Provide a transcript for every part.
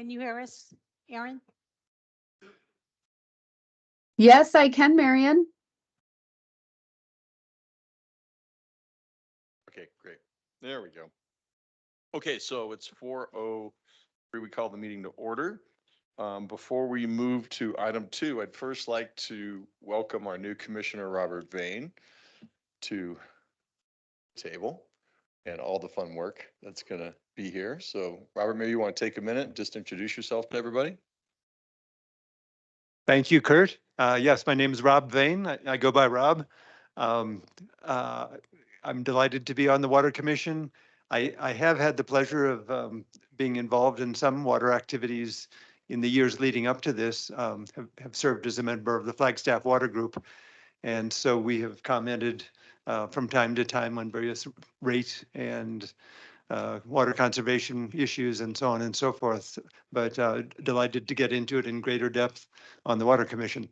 Can you hear us, Aaron? Yes, I can, Marion. Okay, great. There we go. Okay, so it's 4:03. We call the meeting to order. Before we move to item 2, I'd first like to welcome our new commissioner, Robert Vane, to the table and all the fun work that's going to be here. So, Robert, maybe you want to take a minute, just introduce yourself to everybody. Thank you, Kurt. Yes, my name is Rob Vane. I go by Rob. Um, uh, I'm delighted to be on the Water Commission. I have had the pleasure of being involved in some water activities in the years leading up to this, have served as a member of the Flagstaff Water Group. And so we have commented from time to time on various rate and water conservation issues and so on and so forth, but delighted to get into it in greater depth on the Water Commission.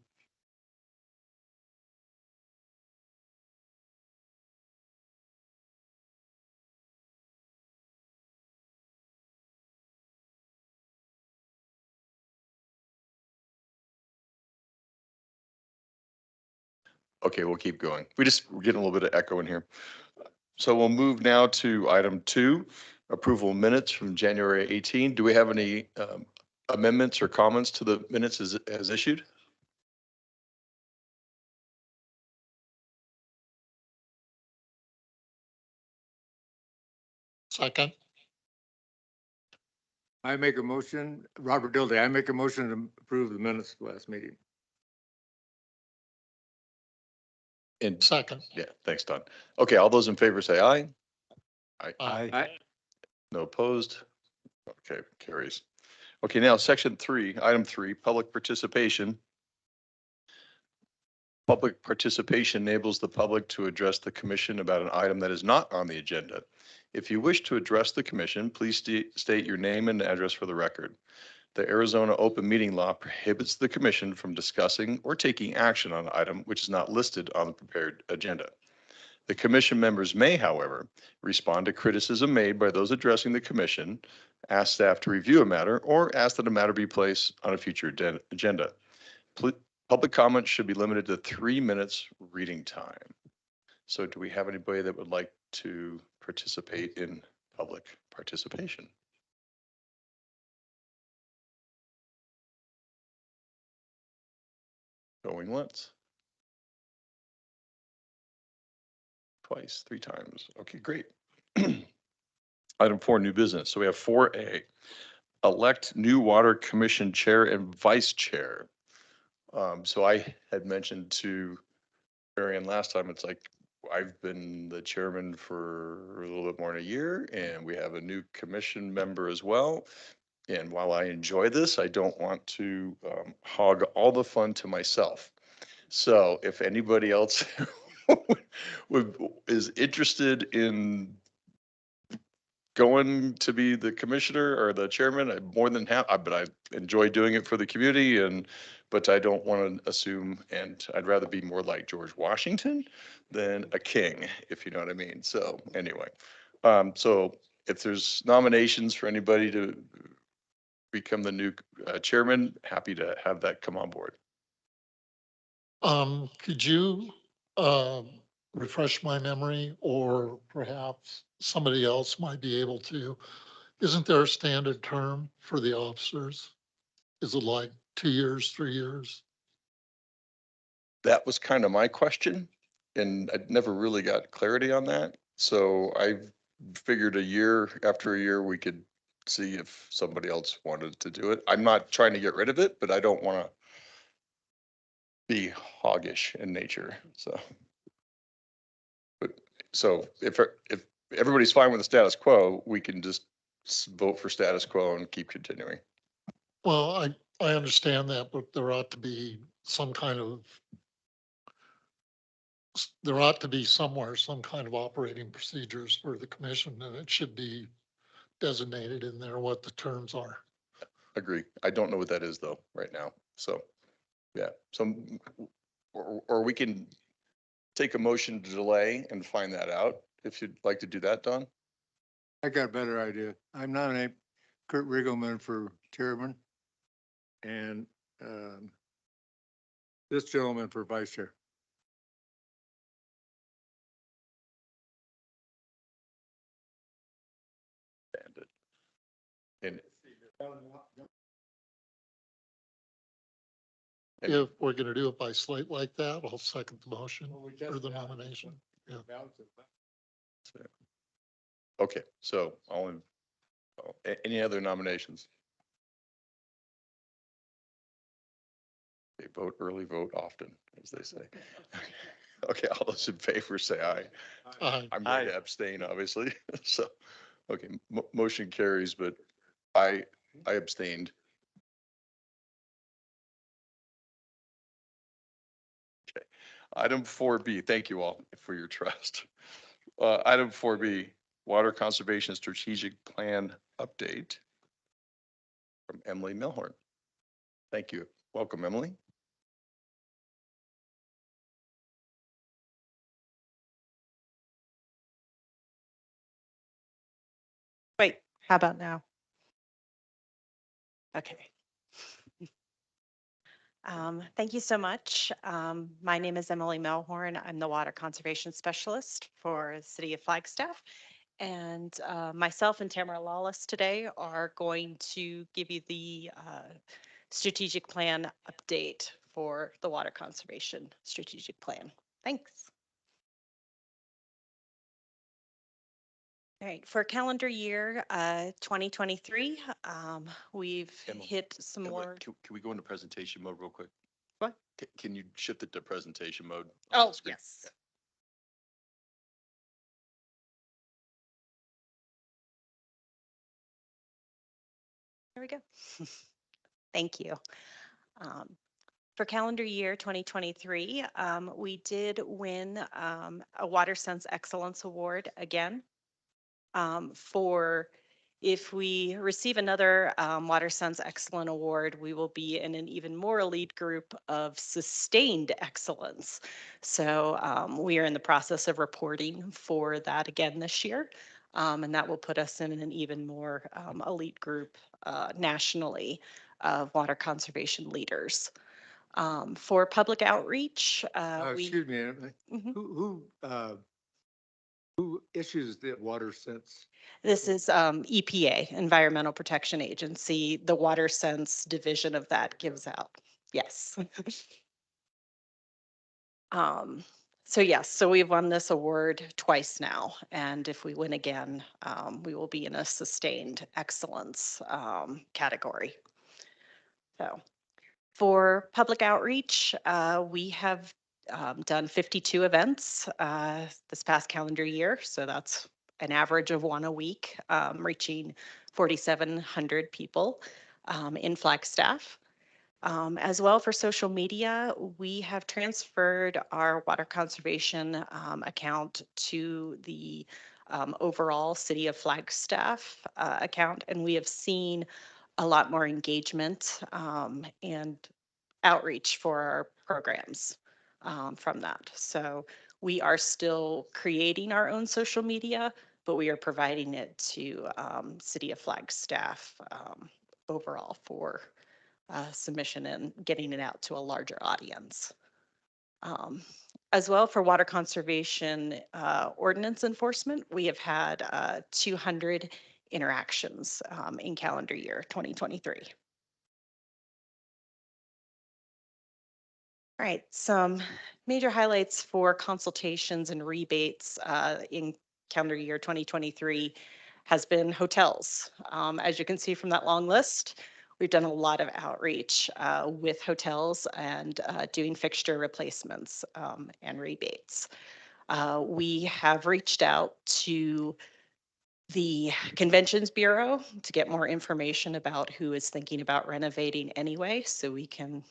Okay, we'll keep going. We're getting a little bit of echo in here. So we'll move now to item 2, approval of minutes from January 18. Do we have any amendments or comments to the minutes as issued? Second. I make a motion, Robert Dilday, I make a motion to approve the minutes of the last meeting. And Second. yeah, thanks, Don. Okay, all those in favor say aye. Aye. No opposed. Okay, carries. Okay, now section 3, item 3, public participation. Public participation enables the public to address the commission about an item that is not on the agenda. If you wish to address the commission, please state your name and address for the record. The Arizona open meeting law prohibits the commission from discussing or taking action on an item which is not listed on the prepared agenda. The commission members may, however, respond to criticism made by those addressing the commission, ask staff to review a matter, or ask that a matter be placed on a future agenda. Public comment should be limited to 3 minutes reading time. So do we have anybody that would like to participate in public participation? Going once. Twice, 3 times. Okay, great. Item 4, new business. So we have 4A, elect new water commission chair and vice chair. So I had mentioned to Marion last time, it's like, I've been the chairman for a little bit more than a year, and we have a new commission member as well. And while I enjoy this, I don't want to hog all the fun to myself. So if anybody else is interested in going to be the commissioner or the chairman, I'm more than happy, but I enjoy doing it for the community, but I don't want to assume, and I'd rather be more like George Washington than a king, if you know what I mean. So anyway, so if there's nominations for anybody to become the new chairman, happy to have that come on board. Could you refresh my memory, or perhaps somebody else might be able to? Isn't there a standard term for the officers? Is it like 2 years, 3 years? That was kind of my question, and I never really got clarity on that. So I figured after a year, we could see if somebody else wanted to do it. I'm not trying to get rid of it, but I don't want to be hoggish in nature. So if everybody's fine with the status quo, we can just vote for status quo and keep continuing. Well, I understand that, but there ought to be some kind of somewhere some kind of operating procedures for the commission, and it should be designated in there what the terms are. Agree. I don't know what that is though right now. So yeah, or we can take a motion to delay and find that out if you'd like to do that, Don. I got a better idea. I'm nominating Kurt Riggleman for chairman, and this gentleman for vice chair. And If we're gonna do it by slate like that, I'll second the motion or the nomination. Yeah. okay, so any other nominations? They vote early, vote often, as they say. Okay, all those in favor say aye. I'm going to abstain, obviously. So, okay, motion carries, but I abstained. Okay, item 4B, thank you all for your trust. Item 4B, Water Conservation Strategic Plan Update from Emily Milhorn. Thank you. Welcome, Emily. Wait, how about now? Okay. Thank you so much. My name is Emily Melhorn. I'm the Water Conservation Specialist for the City of Flagstaff. And myself and Tamara Lawless today are going to give you the strategic plan update for the Water Conservation Strategic Plan. Thanks. All right, for calendar year 2023, we've Emily, hit some Emily, more. can we go into presentation mode real quick? What? Can you shift it to presentation mode? on the Oh, screen? yes. There we go. Thank you. Um, for calendar year 2023, we did win a Water Sense Excellence Award again. For if we receive another Water Sense Excellent Award, we will be in an even more elite group of sustained excellence. So we are in the process of reporting for that again this year. And that will put us in an even more elite group nationally of water conservation leaders. For public outreach, Excuse me, Emily. Mhm. Who issues the water sense? This is EPA, Environmental Protection Agency, the Water Sense division of that gives out. Yes. So yes, so we've won this award twice now, and if we win again, we will be in a sustained excellence category. So for public outreach, we have done 52 events this past calendar year. So that's an average of one a week, reaching 4,700 people in Flagstaff. As well for social media, we have transferred our water conservation account to the overall City of Flagstaff account, and we have seen a lot more engagement and outreach for our programs from that. So we are still creating our own social media, but we are providing it to City of Flagstaff overall for submission and getting it out to a larger audience. As well for water conservation ordinance enforcement, we have had 200 interactions in calendar year 2023. All right, some major highlights for consultations and rebates in calendar year 2023 has been hotels. As you can see from that long list, we've done a lot of outreach with hotels and doing fixture replacements and rebates. We have reached out to the Conventions Bureau to get more information about who is thinking about renovating anyway, so we can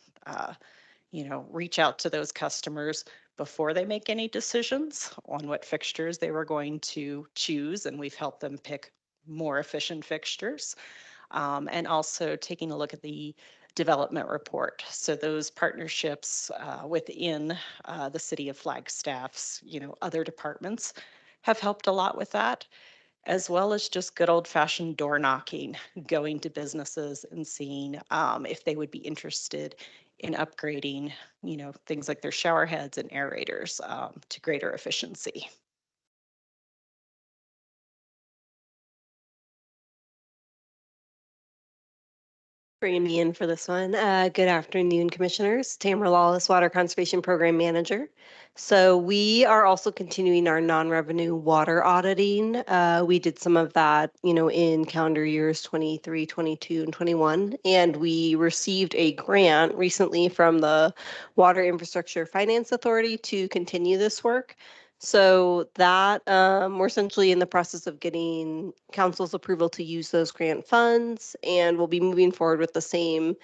reach out to those customers before they make any decisions on what fixtures they were going to choose. And we've helped them pick more efficient fixtures. And also taking a look at the development report. So those partnerships within the City of Flagstaff's, other departments have helped a lot with that. as well as just good old fashioned door knocking, going to businesses and seeing if they would be interested in upgrading, things like their shower heads and aerators to greater efficiency. Bringing me in for this one. Good afternoon, Commissioners. Tamara Lawless, Water Conservation Program Manager. So we are also continuing our non-revenue water auditing. We did some of that, in calendar years 23, 22, and 21. And we received a grant recently from the Water Infrastructure Finance Authority to continue this work. So that we're essentially in the process of getting council's approval to use those grant funds, and we'll be moving forward with the same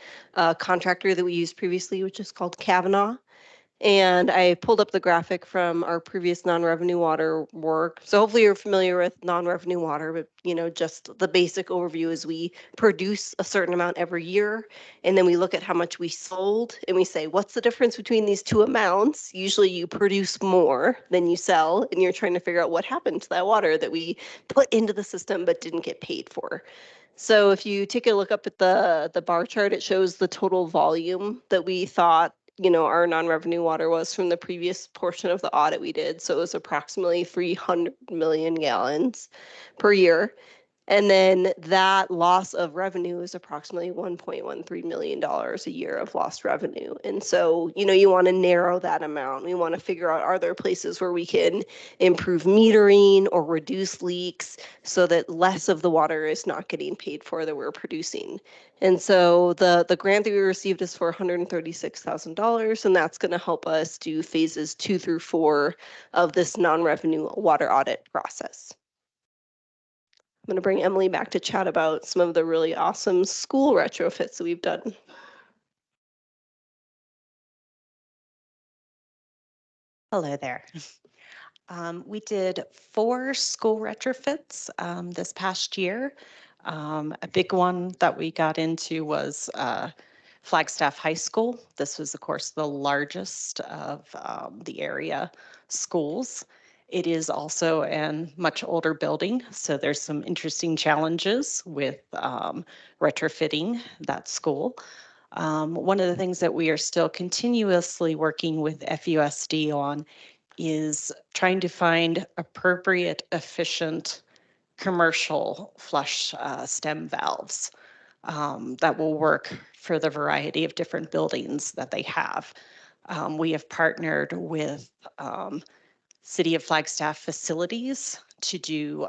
contractor that we used previously, which is called Kavanaugh. And I pulled up the graphic from our previous non-revenue water work. So hopefully you're familiar with non-revenue water, but just the basic overview is we produce a certain amount every year, and then we look at how much we sold, and we say, what's the difference between these two amounts? Usually you produce more than you sell, and you're trying to figure out what happened to that water that we put into the system but didn't get paid for. So if you take a look up at the bar chart, it shows the total volume that we thought our non-revenue water was from the previous portion of the audit we did. So it was approximately 300 million gallons per year. And then that loss of revenue is approximately $1.13 million a year of lost revenue. And so, you want to narrow that amount. We want to figure out, are there places where we can improve metering or reduce leaks so that less of the water is not getting paid for that we're producing. And so the grant that we received is for $136,000, and that's going to help us do phases 2 through 4 of this non-revenue water audit process. I'm going to bring Emily back to chat about some of the really awesome school retrofits that we've done. Hello there. We did 4 school retrofits this past year. A big one that we got into was Flagstaff High School. This was, of course, the largest of the area schools. It is also a much older building, so there's some interesting challenges with retrofitting that school. One of the things that we are still continuously working with FUSD on is trying to find appropriate, efficient commercial flush stem valves that will work for the variety of different buildings that they have. We have partnered with City of Flagstaff facilities to do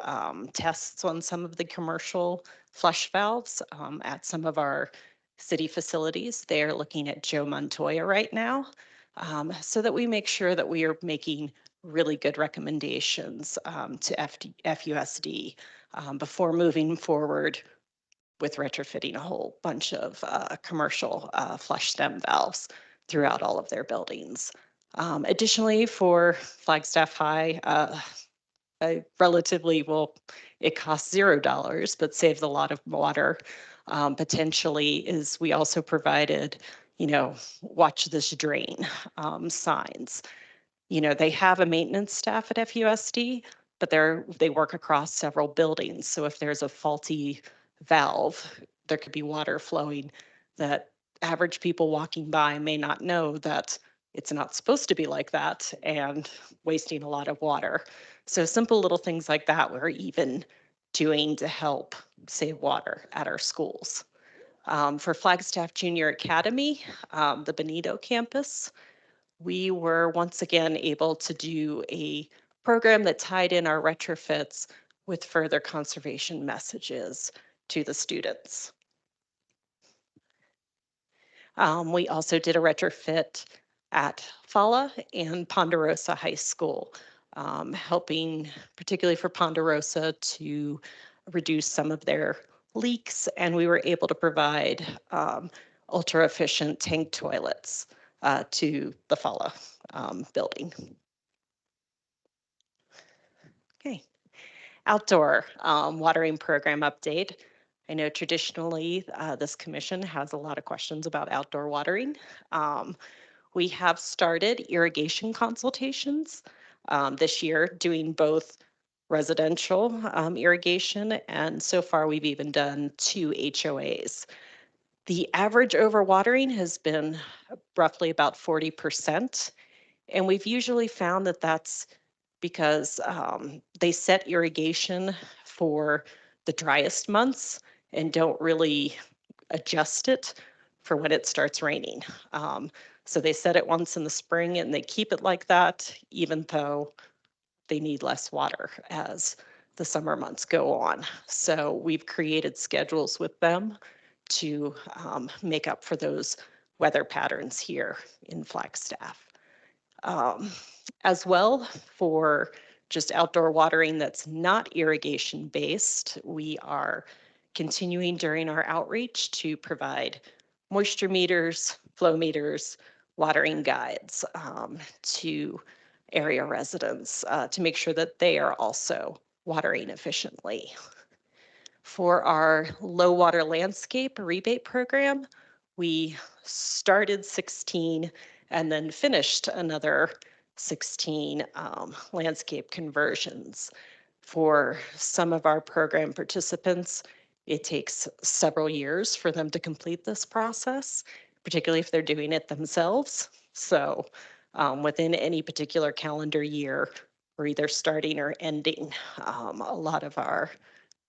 tests on some of the commercial flush valves at some of our city facilities. They are looking at Joe Montoya right now so that we make sure that we are making really good recommendations to FUSD before moving forward with retrofitting a whole bunch of commercial flush stem valves throughout all of their buildings. Additionally, for Flagstaff High, it costs $0, but saves a lot of water. Potentially is we also provided, watch this drain signs. They have a maintenance staff at FUSD, but they work across several buildings. So if there's a faulty valve, there could be water flowing that average people walking by may not know that it's not supposed to be like that and wasting a lot of water. So simple little things like that we're even doing to help save water at our schools. For Flagstaff Junior Academy, the Benito campus, we were once again able to do a program that tied in our retrofits with further conservation messages to the students. We also did a retrofit at Fala and Ponderosa High School, helping particularly for Ponderosa to reduce some of their leaks, and we were able to provide ultra efficient tank toilets to the Fala building. Okay, outdoor watering program update. I know traditionally this commission has a lot of questions about outdoor watering. We have started irrigation consultations this year, doing both residential irrigation, and so far we've even done 2 HOAs. The average overwatering has been roughly about 40%, and we've usually found that that's because they set irrigation for the driest months and don't really adjust it for when it starts raining. So they set it once in the spring and they keep it like that, even though they need less water as the summer months go on. So we've created schedules with them to make up for those weather patterns here in Flagstaff. As well, for just outdoor watering that's not irrigation based, we are continuing during our outreach to provide moisture meters, flow meters, watering guides to area residents to make sure that they are also watering efficiently. For our low water landscape rebate program, we started 16 and then finished another 16 landscape conversions. For some of our program participants, it takes several years for them to complete this process, particularly if they're doing it themselves. So within any particular calendar year, we're either starting or ending a lot of our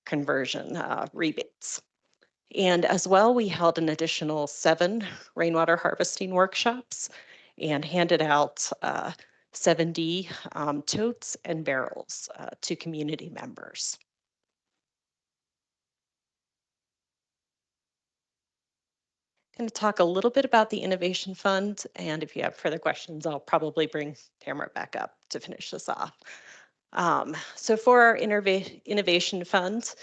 conversion rebates. And as well, we held an additional 7 rainwater harvesting workshops and handed out 70 totes and barrels to community members. Going to talk a little bit about the Innovation Fund, and if you have further questions, I'll probably bring Tamara back up to finish this off. So for our Innovation Fund,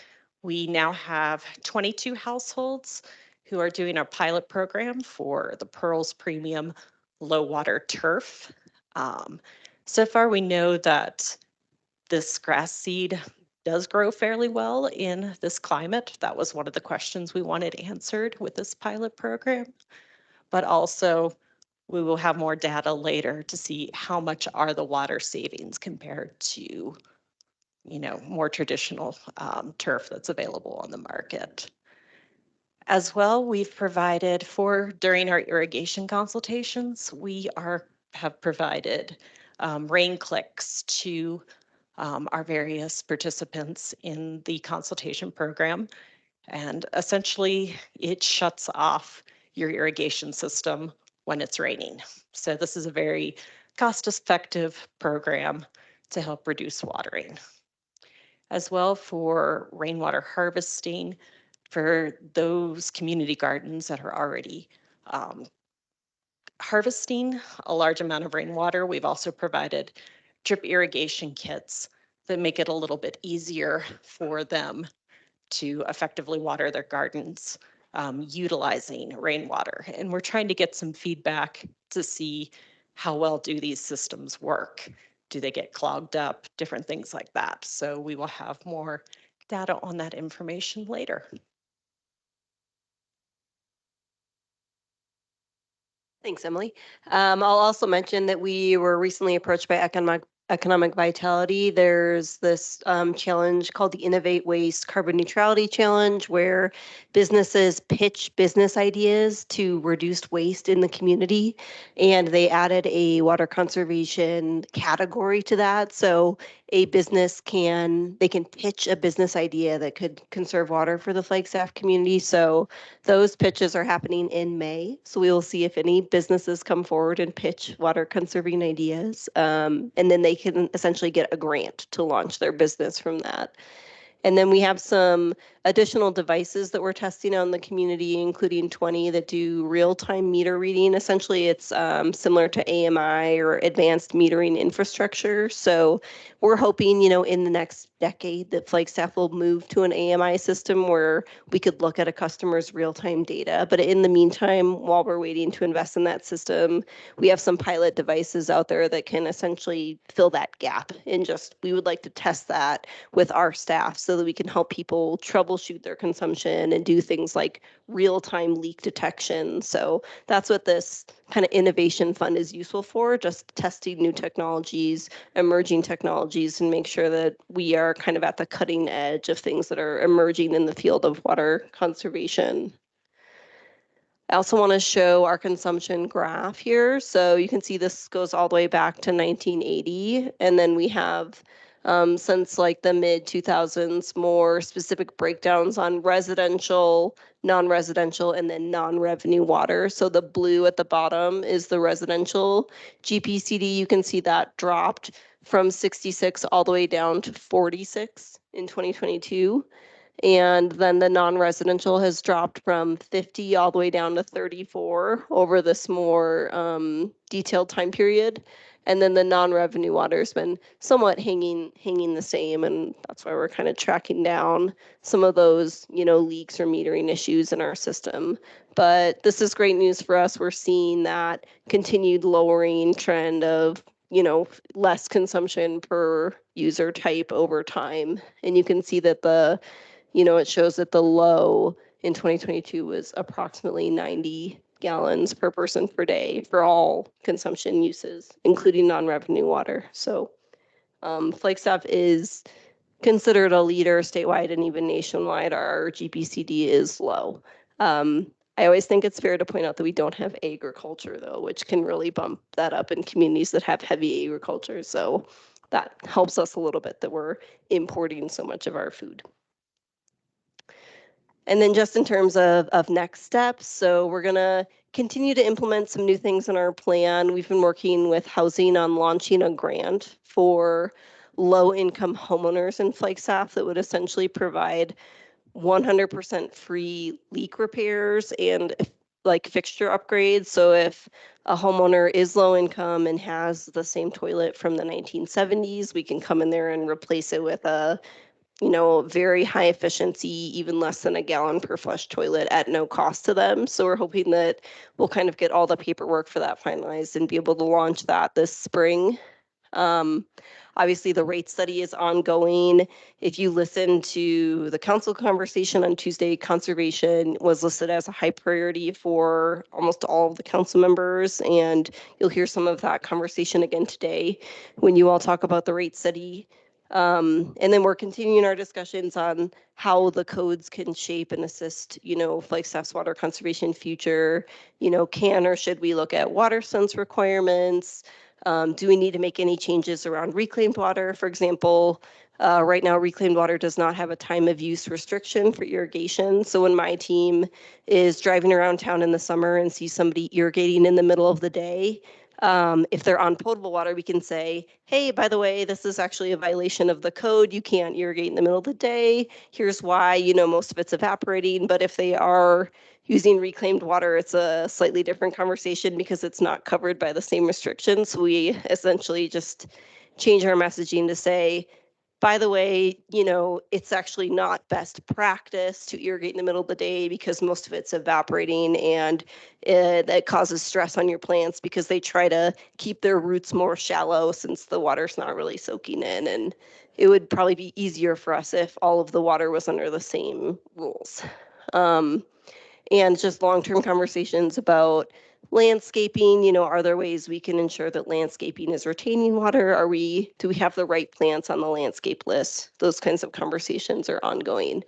we now have 22 households who are doing our pilot program for the Pearls Premium Low Water Turf. So far, we know that this grass seed does grow fairly well in this climate. That was one of the questions we wanted answered with this pilot program. But also, we will have more data later to see how much are the water savings compared to more traditional turf that's available on the market. As well, we've provided during our irrigation consultations, we have provided rain clicks to our various participants in the consultation program. And essentially, it shuts off your irrigation system when it's raining. So this is a very cost-effective program to help reduce watering. As well, for rainwater harvesting, for those community gardens that are already harvesting a large amount of rainwater, we've also provided drip irrigation kits that make it a little bit easier for them to effectively water their gardens utilizing rainwater. And we're trying to get some feedback to see how well do these systems work. Do they get clogged up? Different things like that. So we will have more data on that information later. Thanks, Emily. I'll also mention that we were recently approached by Economic Vitality. There's this challenge called the Innovate Waste Carbon Neutrality Challenge, where businesses pitch business ideas to reduce waste in the community. And they added a water conservation category to that. So a business can pitch a business idea that could conserve water for the Flagstaff community. So those pitches are happening in May. So we will see if any businesses come forward and pitch water conserving ideas. And then they can essentially get a grant to launch their business from that. And then we have some additional devices that we're testing out in the community, including 20 that do real-time meter reading. Essentially, it's similar to AMI or advanced metering infrastructure. So we're hoping, in the next decade that Flagstaff will move to an AMI system where we could look at a customer's real-time data. But in the meantime, while we're waiting to invest in that system, we have some pilot devices out there that can essentially fill that gap. And we would like to test that with our staff so that we can help people troubleshoot troubleshoot their consumption and do things like real-time leak detection. So that's what this kind of innovation fund is useful for, just testing new technologies, emerging technologies, and make sure that we are kind of at the cutting edge of things that are emerging in the field of water conservation. I also want to show our consumption graph here. So you can see this goes all the way back to 1980. And then we have, since like the mid 2000s, more specific breakdowns on residential, non-residential, and then non-revenue water. So the blue at the bottom is the residential GPCD. You can see that dropped from 66 all the way down to 46 in 2022. And then the non-residential has dropped from 50 all the way down to 34 over this more detailed time period. And then the non-revenue water's been somewhat hanging the same, and that's why we're kind of tracking down some of those, leaks or metering issues in our system. But this is great news for us. We're seeing that continued lowering trend of less consumption per user type over time. And you can see that it shows that the low in 2022 was approximately 90 gallons per person per day for all consumption uses, including non-revenue water. So Flagstaff is considered a leader statewide and even nationwide. Our GPCD is low. I always think it's fair to point out that we don't have agriculture, though, which can really bump that up in communities that have heavy agriculture. So that helps us a little bit that we're importing so much of our food. And then just in terms of next steps, so we're going to continue to implement some new things in our plan. We've been working with housing on launching a grant for low-income homeowners in Flagstaff that would essentially provide 100% free leak repairs and like fixture upgrades. So if a homeowner is low income and has the same toilet from the 1970s, we can come in there and replace it with a very high efficiency, even less than a gallon per flush toilet at no cost to them. So we're hoping that we'll kind of get all the paperwork for that finalized and be able to launch that this spring. Obviously, the rate study is ongoing. If you listen to the council conversation on Tuesday, conservation was listed as a high priority for almost all of the council members, and you'll hear some of that conversation again today when you all talk about the rate study. And then we're continuing our discussions on how the codes can shape and assist, Flagstaff's water conservation future. Can or should we look at water sense requirements? Do we need to make any changes around reclaimed water? For example, right now, reclaimed water does not have a time of use restriction for irrigation. So when my team is driving around town in the summer and sees somebody irrigating in the middle of the day, if they're on potable water, we can say, hey, by the way, this is actually a violation of the code. You can't irrigate in the middle of the day. Here's why, most of it's evaporating. But if they are using reclaimed water, it's a slightly different conversation because it's not covered by the same restrictions. So we essentially just change our messaging to say, by the way, it's actually not best practice to irrigate in the middle of the day because most of it's evaporating, and that causes stress on your plants because they try to keep their roots more shallow since the water's not really soaking in. And it would probably be easier for us if all of the water was under the same rules. And just long-term conversations about landscaping. Are there ways we can ensure that landscaping is retaining water? Do we have the right plants on the landscape list? Those kinds of conversations are ongoing.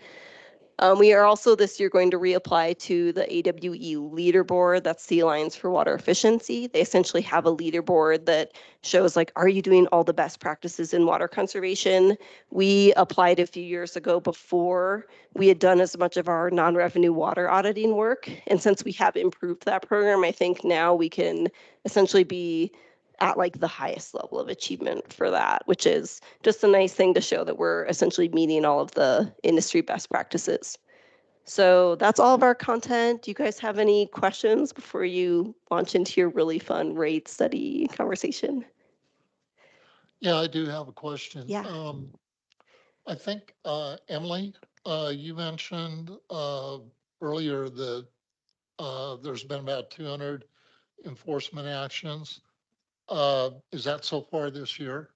We are also this year going to reapply to the AWE leaderboard. That's the Alliance for Water Efficiency. They essentially have a leaderboard that shows are you doing all the best practices in water conservation? We applied a few years ago before we had done as much of our non-revenue water auditing work. And since we have improved that program, I think now we can essentially be at the highest level of achievement for that, which is just a nice thing to show that we're essentially meeting all of the industry best practices. So that's all of our content. Do you guys have any questions before you launch into your really fun rate study conversation? Yeah, I do have a question. Yeah. I think, Emily, you mentioned earlier that there's been about 200 enforcement actions. Is that so far this year?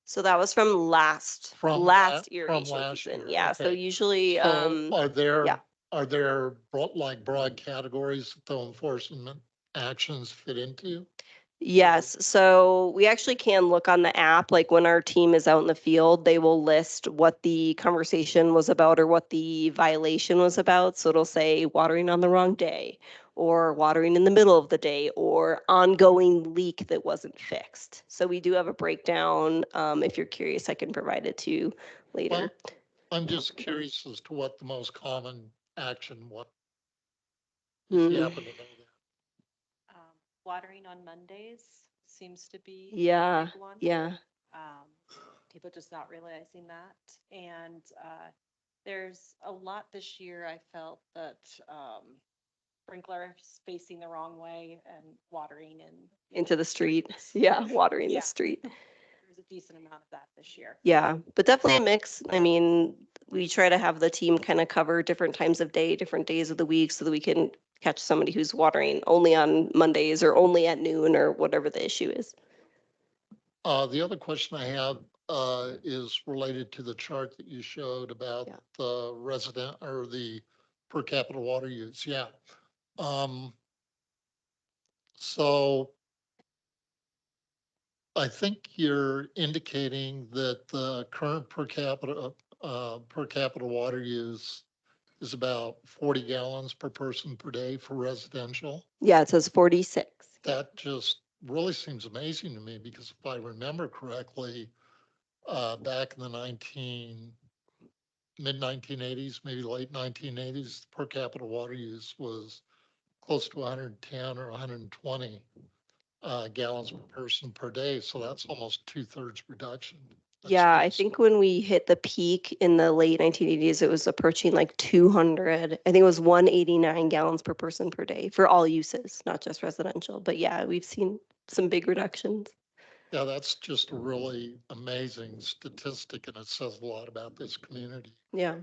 So that was from last From irrigation last season. year, Yeah, so okay. usually, So are yeah. there broad categories that the enforcement actions fit into? Yes, so we actually can look on the app, like when our team is out in the field, they will list what the conversation was about or what the violation was about. So it'll say watering on the wrong day, or watering in the middle of the day, or ongoing leak that wasn't fixed. So we do have a breakdown. If you're curious, I can provide it to you later. I'm just curious as to what the most common action was. If you Hmm. happen to know that. Watering on Mondays seems to be a Yeah, big one. yeah. Um, People just not realizing that. And there's a lot this year I felt that sprinklers facing the wrong way and watering Into the street. Yeah, watering Yeah. the street. There's a decent amount of that this year. Yeah, but definitely a mix. I mean, we try to have the team kind of cover different times of day, different days of the week so that we can catch somebody who's watering only on Mondays or only at noon or whatever the issue is. The other question I have is related to the chart that you showed about Yeah. the resident or the per capita water use. Yeah. So I think you're indicating that the current per capita water use is about 40 gallons per person per day for residential. Yeah, it says 46. That just really seems amazing to me because if I remember correctly, back in the mid 1980s, maybe late 1980s, per capita water use was close to 110 or 120 gallons per person per day. So that's almost 2/3 reduction. That's Yeah, I just- think when we hit the peak in the late 1980s, it was approaching like 200. I think it was 189 gallons per person per day for all uses, not just residential. But yeah, we've seen some big reductions. Yeah, that's just a really amazing statistic and it says a lot about this community. Yeah.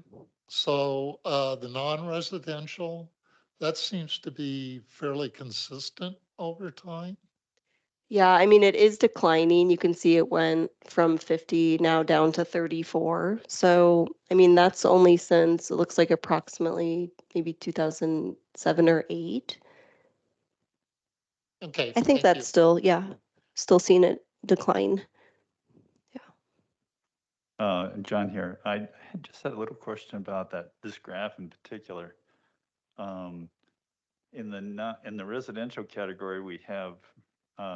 So the non-residential, that seems to be fairly consistent over time. Yeah, I mean, it is declining. You can see it went from 50 now down to 34. So, I mean, that's only since it looks like approximately maybe 2007 or 8. Okay, I think thank that's you. still, yeah, still seeing it decline. John here. I had just had a little question about this graph in particular. In the residential category, we have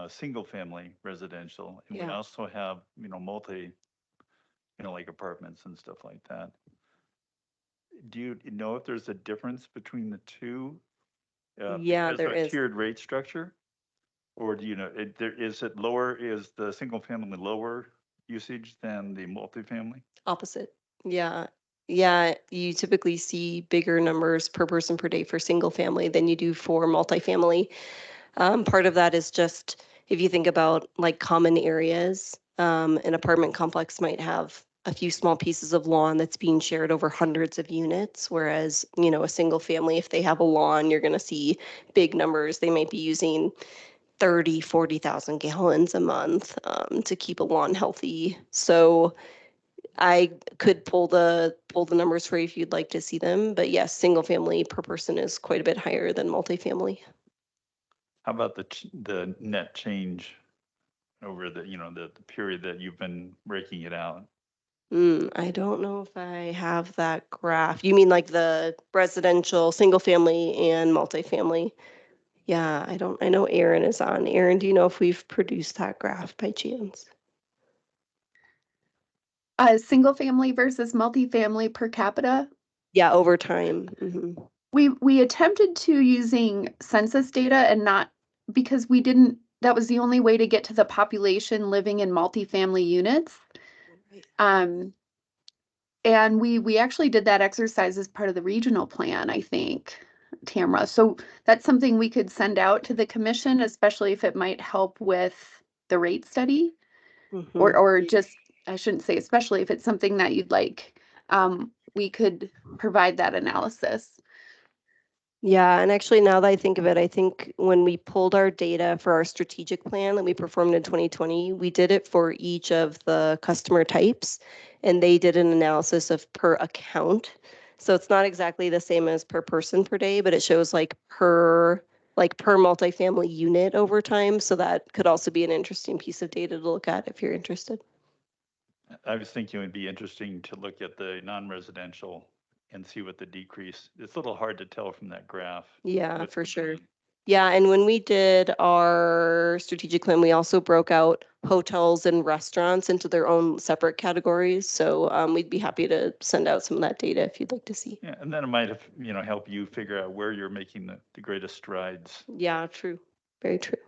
single family residential, and we Yeah. also have, multi, like apartments and stuff like that. Do you know if there's a difference between the two? Yeah, Because there of a is. tiered rate structure? Or do you know, is it lower, is the single family lower usage than the multifamily? Opposite. Yeah. Yeah, you typically see bigger numbers per person per day for single family than you do for multifamily. Part of that is just if you think about like common areas, an apartment complex might have a few small pieces of lawn that's being shared over hundreds of units, whereas, a single family, if they have a lawn, you're going to see big numbers. They might be using 30, 40,000 gallons a month to keep a lawn healthy. So I could pull the numbers for you if you'd like to see them, but yes, single family per person is quite a bit higher than multifamily. How about the net change over the period that you've been breaking it out? I don't know if I have that graph. You mean like the residential, single family and multifamily? Yeah, I don't, I know Aaron is on. Aaron, do you know if we've produced that graph by chance? Single family versus multifamily per capita. Yeah, over time. We attempted to using census data and not because we didn't, that was the only way to get to the population living in multifamily units. And we actually did that exercise as part of the regional plan, I think, Tamara. So that's something we could send out to the commission, especially if it might help with the rate study. Or just, I shouldn't say especially if it's something that you'd like, we could provide that analysis. Yeah, and actually now that I think of it, I think when we pulled our data for our strategic plan that we performed in 2020, we did it for each of the customer types, and they did an analysis of per account. So it's not exactly the same as per person per day, but it shows per multifamily unit over time. So that could also be an interesting piece of data to look at if you're interested. I was thinking it would be interesting to look at the non-residential and see what the decrease, it's a little hard to tell from that graph. Yeah, what's for the sure. gain. Yeah, and when we did our strategic plan, we also broke out hotels and restaurants into their own separate categories. So we'd be happy to send out some of that data if you'd like to see. Yeah, and then it might have, help you figure out where you're making the greatest strides. Yeah, true. Very true.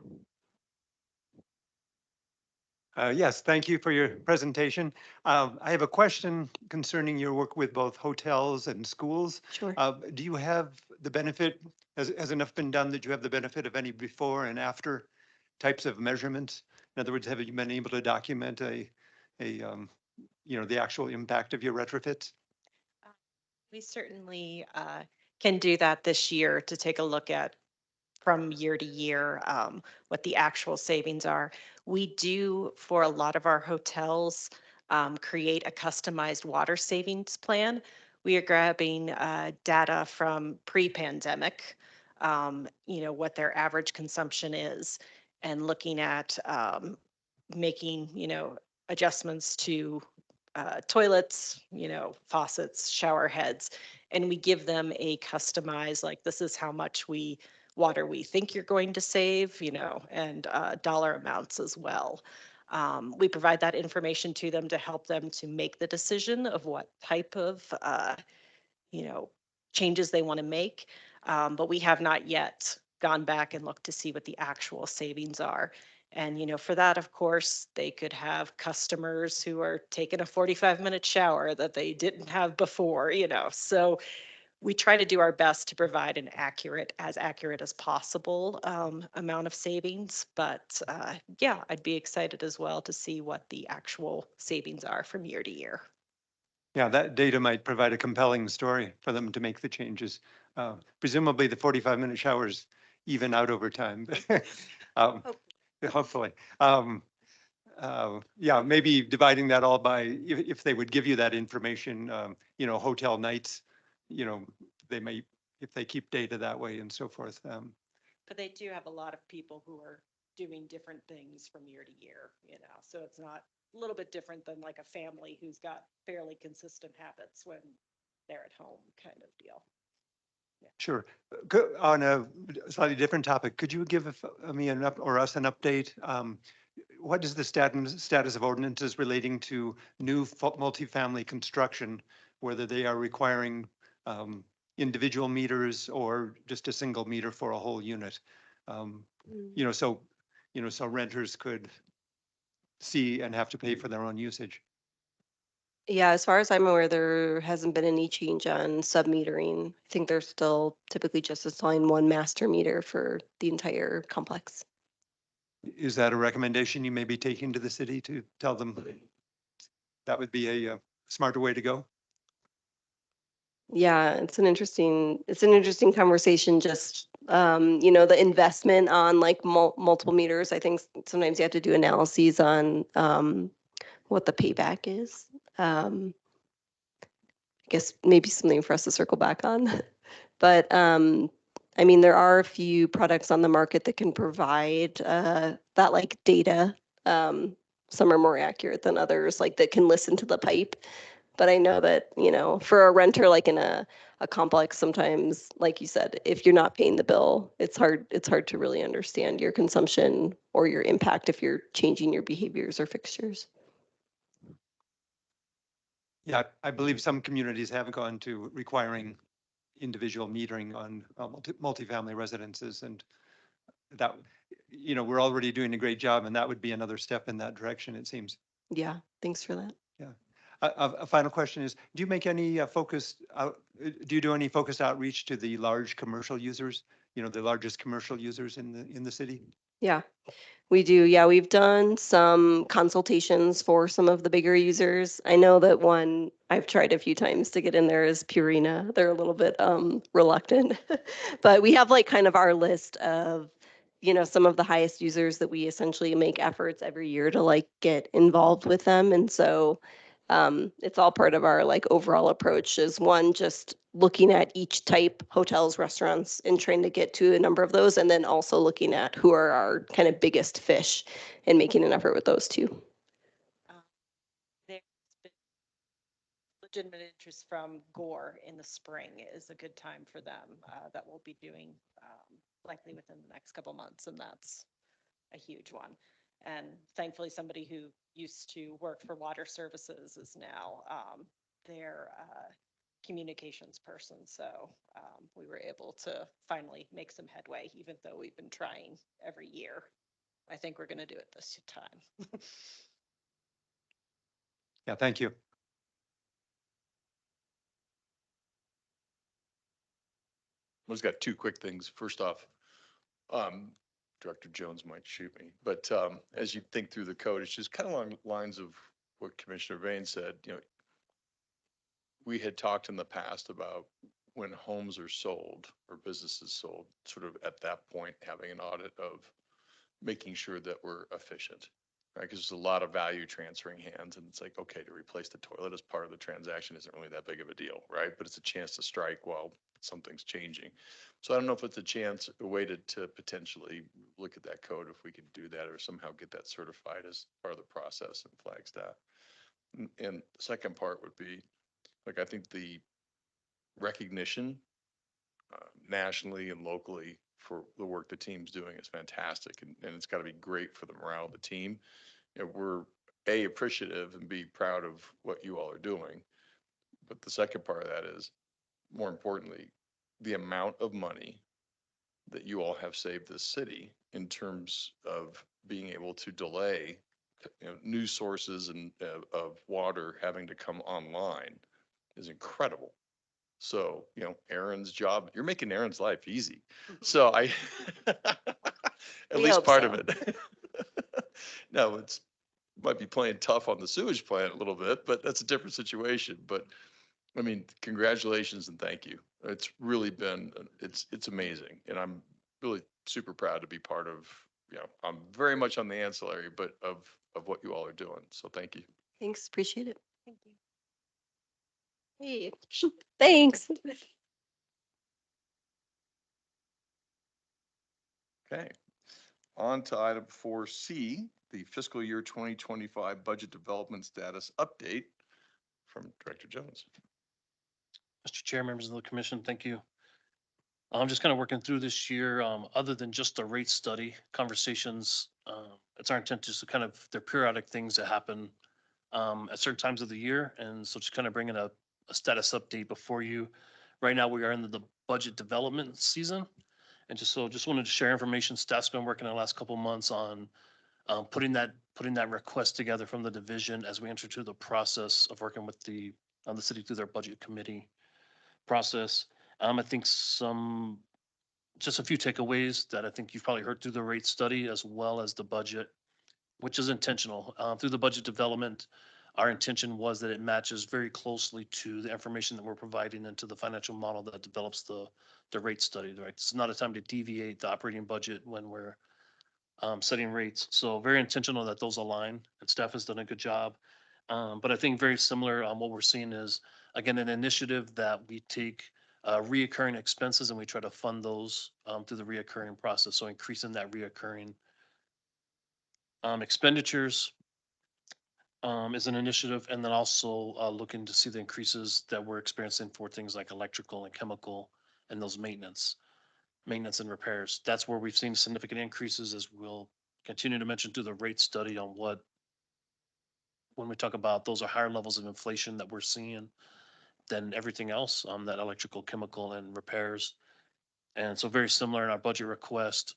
Yes, thank you for your presentation. I have a question concerning your work with both hotels and schools. Sure. Do you have the benefit, has enough been done that you have the benefit of any before and after types of measurements? In other words, have you been able to document the actual impact of your retrofits? We certainly can do that this year to take a look at from year to year what the actual savings are. We do, for a lot of our hotels, create a customized water savings plan. We are grabbing data from pre-pandemic, what their average consumption is, and looking at making, adjustments to toilets, faucets, shower heads, and we give them a customized, like, this is how much water we think you're going to save, and dollar amounts as well. We provide that information to them to help them to make the decision of what type of, changes they want to make. But we have not yet gone back and looked to see what the actual savings are. And, for that, of course, they could have customers who are taking a 45-minute shower that they didn't have before, So we try to do our best to provide as accurate as possible amount of savings. But yeah, I'd be excited as well to see what the actual savings are from year to year. Yeah, that data might provide a compelling story for them to make the changes. Presumably the 45-minute showers even out over time. Hopefully. Yeah, maybe dividing that all by, if they would give you that information, hotel nights, they may, if they keep data that way and so forth. But they do have a lot of people who are doing different things from year to year, so it's not a little bit different than like a family who's got fairly consistent habits when they're at home kind of deal. Sure. On a slightly different topic, could you give me or us an update? What is the status of ordinances relating to new multifamily construction, whether they are requiring individual meters or just a single meter for a whole unit? So renters could see and have to pay for their own usage. Yeah, as far as I'm aware, there hasn't been any change on sub-metering. I think they're still typically just installing one master meter for the entire complex. Is that a recommendation you may be taking to the city to tell them that would be a smarter way to go? Yeah, it's an interesting conversation. Just the investment on like multiple meters. I think sometimes you have to do analyses on what the payback is. I guess maybe something for us to circle back on. But I mean, there are a few products on the market that can provide that like data. Some are more accurate than others, like that can listen to the pipe. But I know that, for a renter, like in a complex, sometimes, like you said, if you're not paying the bill, it's hard to really understand your consumption or your impact if you're changing your behaviors or fixtures. Yeah, I believe some communities have gone to requiring individual metering on multifamily residences, and that, we're already doing a great job, and that would be another step in that direction, it seems. Yeah, thanks for that. Yeah. A final question is, do you make any do you do any focused outreach to the large commercial users, the largest commercial users in the city? Yeah. We do. Yeah, we've done some consultations for some of the bigger users. I know that one I've tried a few times to get in there is Purina. They're a little bit reluctant. But we have like kind of our list of, some of the highest users that we essentially make efforts every year to like get involved with them. And so it's all part of our like overall approach is one, just looking at each type, hotels, restaurants, and trying to get to a number of those. And then also looking at who are our kind of biggest fish and making an effort with those too. There's been legitimate interest from Gore in the spring is a good time for them. That we'll be doing likely within the next couple months, and that's a huge one. And thankfully, somebody who used to work for water services is now their communications person. So we were able to finally make some headway, even though we've been trying every year. I think we're going to do it this time. Yeah, thank you. I've just got two quick things. First off, Director Jones might shoot me, but as you think through the code, it's just kind of along the lines of what Commissioner Vane said. We had talked in the past about when homes are sold or businesses sold, sort of at that point, having an audit of making sure that we're efficient, right? Because there's a lot of value transferring hands, and it's like, okay, to replace the toilet as part of the transaction isn't really that big of a deal, right? But it's a chance to strike while something's changing. So I don't know if it's a way to potentially look at that code, if we could do that or somehow get that certified as part of the process in Flagstaff. And the second part would be, like, I think the recognition nationally and locally for the work the team's doing is fantastic, and it's got to be great for the morale of the team. We're appreciative and be proud of what you all are doing, but the second part of that is, more importantly, the amount of money that you all have saved this city in terms of being able to delay new sources and of water having to come online is incredible. So, Aaron's job, you're making Aaron's life easy. So at We least hope part so. of it. No, might be playing tough on the sewage plant a little bit, but that's a different situation. But I mean, congratulations and thank you. It's really been, it's amazing. And I'm really super proud to be part of, I'm very much on the ancillary, but of what you all are doing. So thank you. Thanks. Appreciate it. Thank you. Hey, thanks. Okay. On to item 4C, the fiscal year 2025 budget development status update from Director Jones. Mr. Chair, members of the commission, thank you. I'm just kind of working through this year, other than just the rate study conversations. It's our intent just to kind of, they're periodic things that happen at certain times of the year. And so just kind of bringing a status update before you. Right now, we are in the budget development season. And just wanted to share information. Staff's been working the last couple of months on putting that request together from the division as we enter to the process of working with the city through their budget committee process. I think just a few takeaways that I think you've probably heard through the rate study as well as the budget, which is intentional. Through the budget development, our intention was that it matches very closely to the information that we're providing into the financial model that develops the rate study, right? It's not a time to deviate the operating budget when we're setting rates. So very intentional that those align, and staff has done a good job. But I think very similar, what we're seeing is, again, an initiative that we take reoccurring expenses and we try to fund those through the reoccurring process. So increasing that reoccurring expenditures is an initiative, and then also looking to see the increases that we're experiencing for things like electrical and chemical and those maintenance and repairs. That's where we've seen significant increases, as we'll continue to mention through the rate study on when we talk about those are higher levels of inflation that we're seeing than everything else, that electrical, chemical, and repairs. And so very similar in our budget request,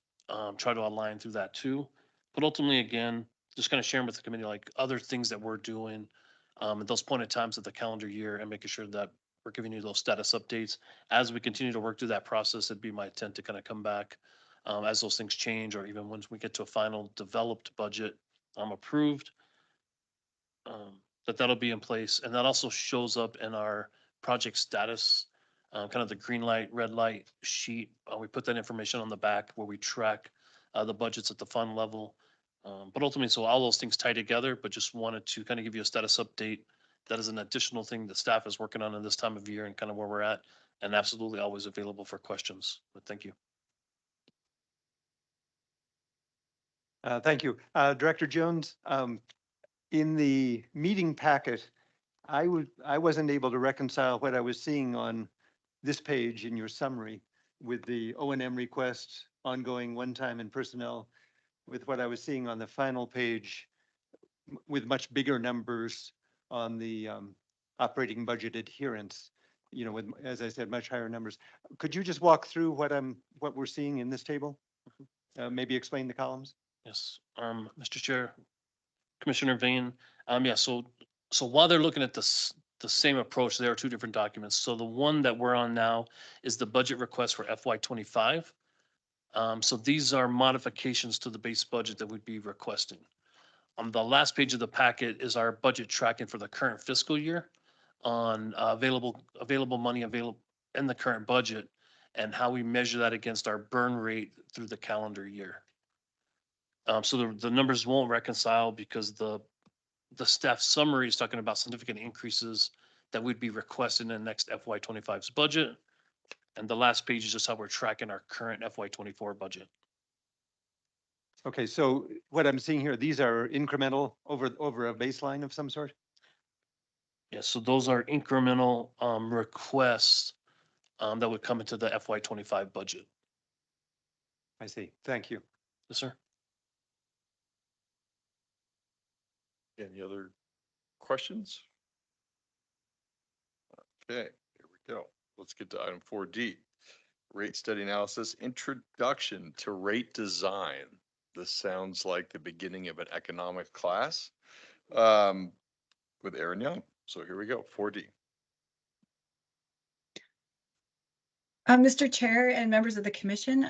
try to align through that too. But ultimately, again, just kind of sharing with the committee, like other things that we're doing at those point in times of the calendar year, and making sure that we're giving you those status updates. As we continue to work through that process, it'd be my intent to kind of come back as those things change, or even once we get to a final developed budget approved, that'll be in place. And that also shows up in our project status, kind of the green light, red light sheet. We put that information on the back where we track the budgets at the fund level. But ultimately, so all those things tie together, but just wanted to kind of give you a status update. That is an additional thing that staff is working on in this time of year and kind of where we're at, and absolutely always available for questions. But thank you. Thank you. Director Jones, in the meeting packet, I wasn't able to reconcile what I was seeing on this page in your summary with the O&M request, ongoing one-time and personnel, with what I was seeing on the final page with much bigger numbers on the operating budget adherence, you know, with, as I said, much higher numbers. Could you just walk through what we're seeing in this table? Maybe explain the columns? Yes, Mr. Chair, Commissioner Vane. Yeah, so while they're looking at the same approach, there are two different documents. So the one that we're on now is the budget request for FY25. So these are modifications to the base budget that we'd be requesting. On the last page of the packet is our budget tracking for the current fiscal year on available money available in the current budget and how we measure that against our burn rate through the calendar year. So the numbers won't reconcile because the staff summary is talking about significant increases that we'd be requesting in the next FY25's budget. And the last page is just how we're tracking our current FY24 budget. Okay, so what I'm seeing here, these are incremental over a baseline of some sort? Yeah, so those are incremental requests that would come into the FY25 budget. I see. Thank you. Yes, sir. Any other questions? Okay, here we go. Let's get to item 4D. Rate study analysis, introduction to rate design. This sounds like the beginning of an economic class with Aaron Young. So here we go, 4D. Mr. Chair and members of the commission,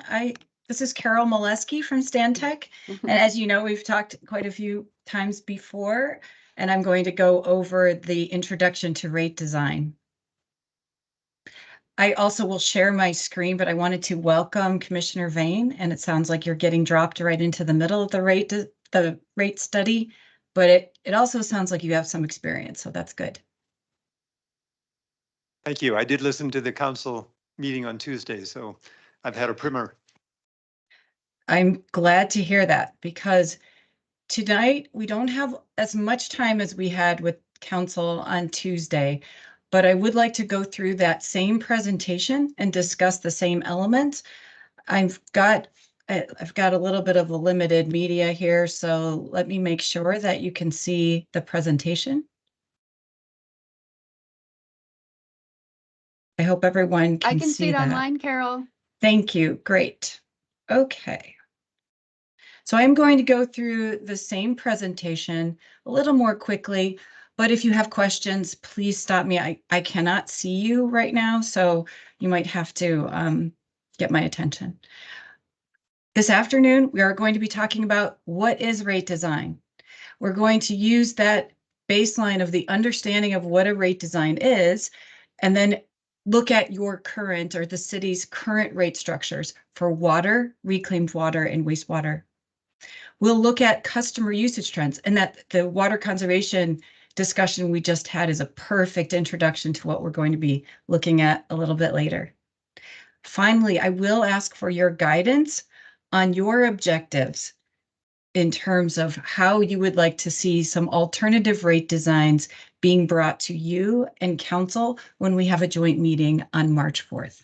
this is Carol Molesky from Stantec. And as you know, we've talked quite a few times before, and I'm going to go over the introduction to rate design. I also will share my screen, but I wanted to welcome Commissioner Vane, and it sounds like you're getting dropped right into the middle of the rate study, but it also sounds like you have some experience, so that's good. Thank you. I did listen to the council meeting on Tuesday, so I've had a primer. I'm glad to hear that, because tonight we don't have as much time as we had with council on Tuesday, but I would like to go through that same presentation and discuss the same elements. I've got a little bit of a limited media here, so let me make sure that you can see the presentation. I hope everyone I can can see it that. online, Carol. Thank you. Great. Okay. So I'm going to go through the same presentation a little more quickly, but if you have questions, please stop me. I cannot see you right now, so you might have to get my attention. This afternoon, we are going to be talking about what is rate design. We're going to use that baseline of the understanding of what a rate design is, and then look at your current or the city's current rate structures for water, reclaimed water, and wastewater. We'll look at customer usage trends, and that the water conservation discussion we just had is a perfect introduction to what we're going to be looking at a little bit later. Finally, I will ask for your guidance on your objectives in terms of how you would like to see some alternative rate designs being brought to you and council when we have a joint meeting on March 4th.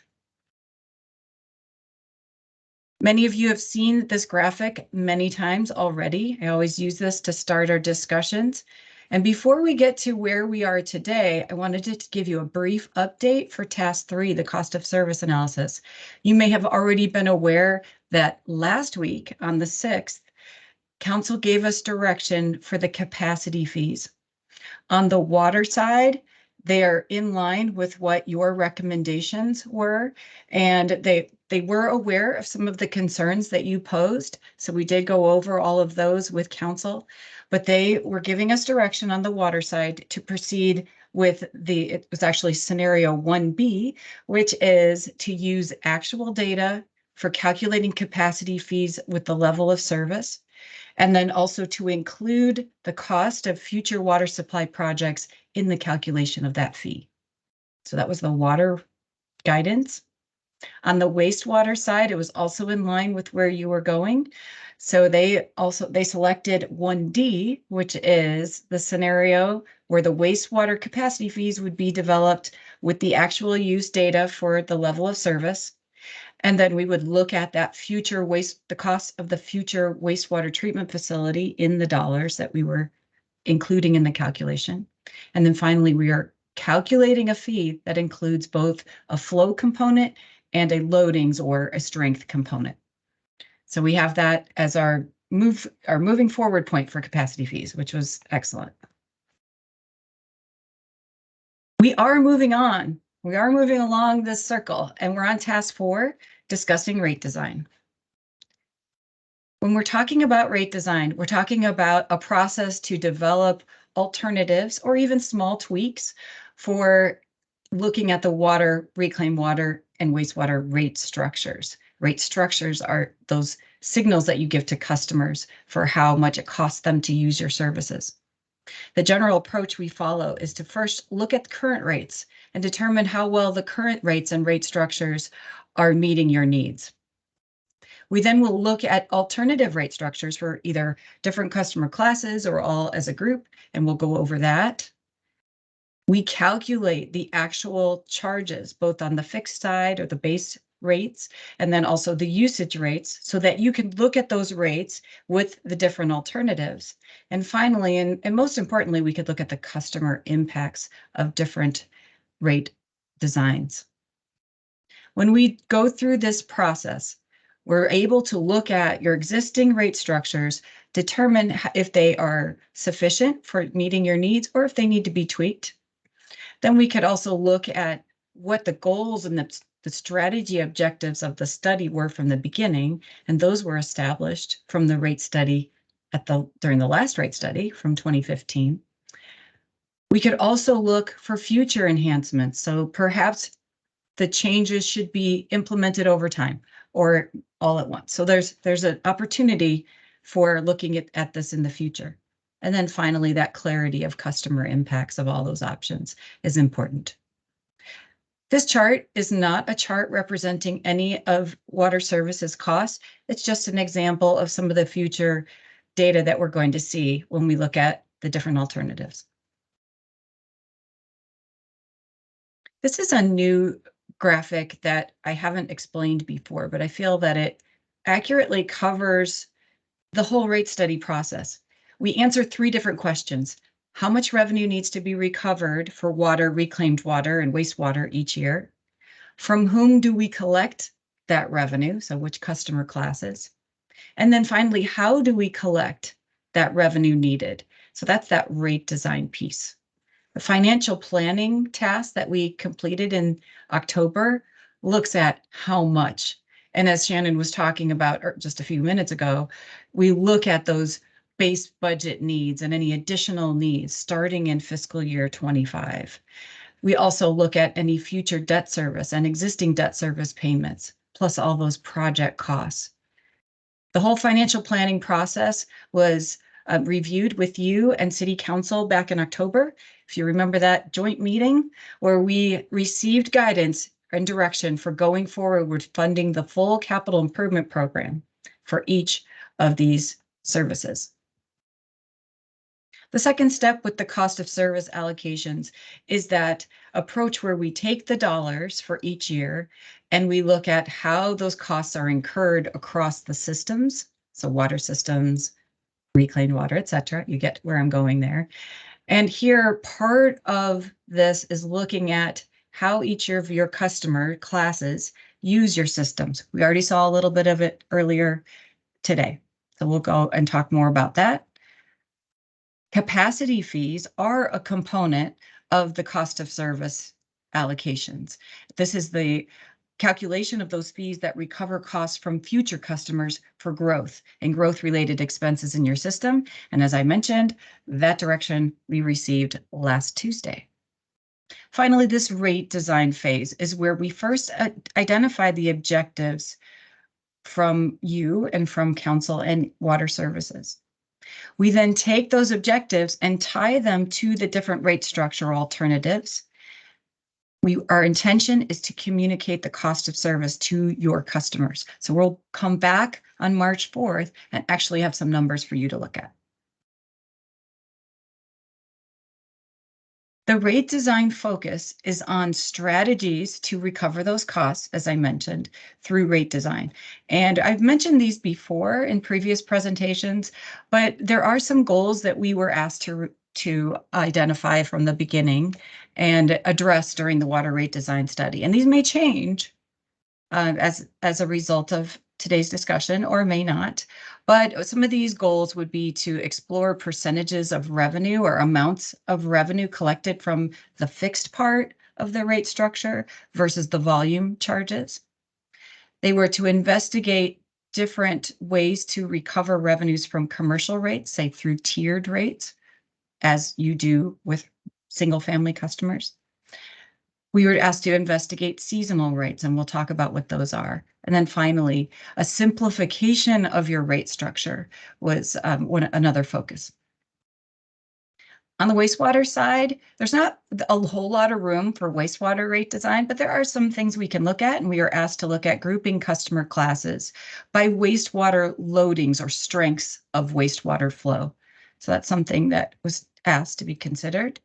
Many of you have seen this graphic many times already. I always use this to start our discussions. And before we get to where we are today, I wanted to give you a brief update for task 3, the cost of service analysis. You may have already been aware that last week on the 6th, council gave us direction for the capacity fees. On the water side, they are in line with what your recommendations were, and They were aware of some of the concerns that you posed, so we did go over all of those with council, but they were giving us direction on the water side to proceed with it was actually scenario 1B, which is to use actual data for calculating capacity fees with the level of service, and then also to include the cost of future water supply projects in the calculation of that fee. So that was the water guidance. On the wastewater side, it was also in line with where you were going. So they selected 1D, which is the scenario where the wastewater capacity fees would be developed with the actual use data for the level of service. And then we would look at that the cost of the future wastewater treatment facility in the dollars that we were including in the calculation. And then finally, we are calculating a fee that includes both a flow component and a loadings or a strength component. So we have that as our moving forward point for capacity fees, which was excellent. We are moving on. We are moving along this circle, and we're on task 4, discussing rate design. When we're talking about rate design, we're talking about a process to develop alternatives or even small tweaks for looking at the water, reclaimed water, and wastewater rate structures. Rate structures are those signals that you give to customers for how much it costs them to use your services. The general approach we follow is to first look at the current rates and determine how well the current rates and rate structures are meeting your needs. We then will look at alternative rate structures for either different customer classes or all as a group, and we'll go over that. We calculate the actual charges, both on the fixed side or the base rates, and then also the usage rates, so that you can look at those rates with the different alternatives. And finally, and most importantly, we could look at the customer impacts of different rate designs. When we go through this process, we're able to look at your existing rate structures, determine if they are sufficient for meeting your needs or if they need to be tweaked. Then we could also look at what the goals and the strategy objectives of the study were from the beginning, and those were established from the rate study during the last rate study from 2015. We could also look for future enhancements. So perhaps the changes should be implemented over time or all at once. So there's an opportunity for looking at this in the future. And then finally, that clarity of customer impacts of all those options is important. This chart is not a chart representing any of water services costs. It's just an example of some of the future data that we're going to see when we look at the different alternatives. This is a new graphic that I haven't explained before, but I feel that it accurately covers the whole rate study process. We answer 3 different questions. How much revenue needs to be recovered for water, reclaimed water, and wastewater each year? From whom do we collect that revenue? So which customer classes? And then finally, how do we collect that revenue needed? So that's that rate design piece. The financial planning task that we completed in October looks at how much. And as Shannon was talking about just a few minutes ago, we look at those base budget needs and any additional needs starting in fiscal year 25. We also look at any future debt service and existing debt service payments, plus all those project costs. The whole financial planning process was reviewed with you and City Council back in October. If you remember that joint meeting where we received guidance and direction for going forward with funding the full capital improvement program for each of these services. The second step with the cost of service allocations is that approach where we take the dollars for each year and we look at how those costs are incurred across the systems. So water systems, reclaimed water, et cetera. You get where I'm going there. And here, part of this is looking at how each of your customer classes use your systems. We already saw a little bit of it earlier today. So we'll go and talk more about that. Capacity fees are a component of the cost of service allocations. This is the calculation of those fees that recover costs from future customers for growth and growth-related expenses in your system. And as I mentioned, that direction we received last Tuesday. Finally, this rate design phase is where we first identify the objectives from you and from council and water services. We then take those objectives and tie them to the different rate structure alternatives. Our intention is to communicate the cost of service to your customers. So we'll come back on March 4th and actually have some numbers for you to look at. The rate design focus is on strategies to recover those costs, as I mentioned, through rate design. And I've mentioned these before in previous presentations, but there are some goals that we were asked to identify from the beginning and address during the water rate design study. And these may change as a result of today's discussion, or may not. But some of these goals would be to explore percentages of revenue or amounts of revenue collected from the fixed part of the rate structure versus the volume charges. They were to investigate different ways to recover revenues from commercial rates, say through tiered rates, as you do with single-family customers. We were asked to investigate seasonal rates, and we'll talk about what those are. And then finally, a simplification of your rate structure was another focus. On the wastewater side, there's not a whole lot of room for wastewater rate design, but there are some things we can look at, and we are asked to look at grouping customer classes by wastewater loadings or strengths of wastewater flow. So that's something that was asked to be considered.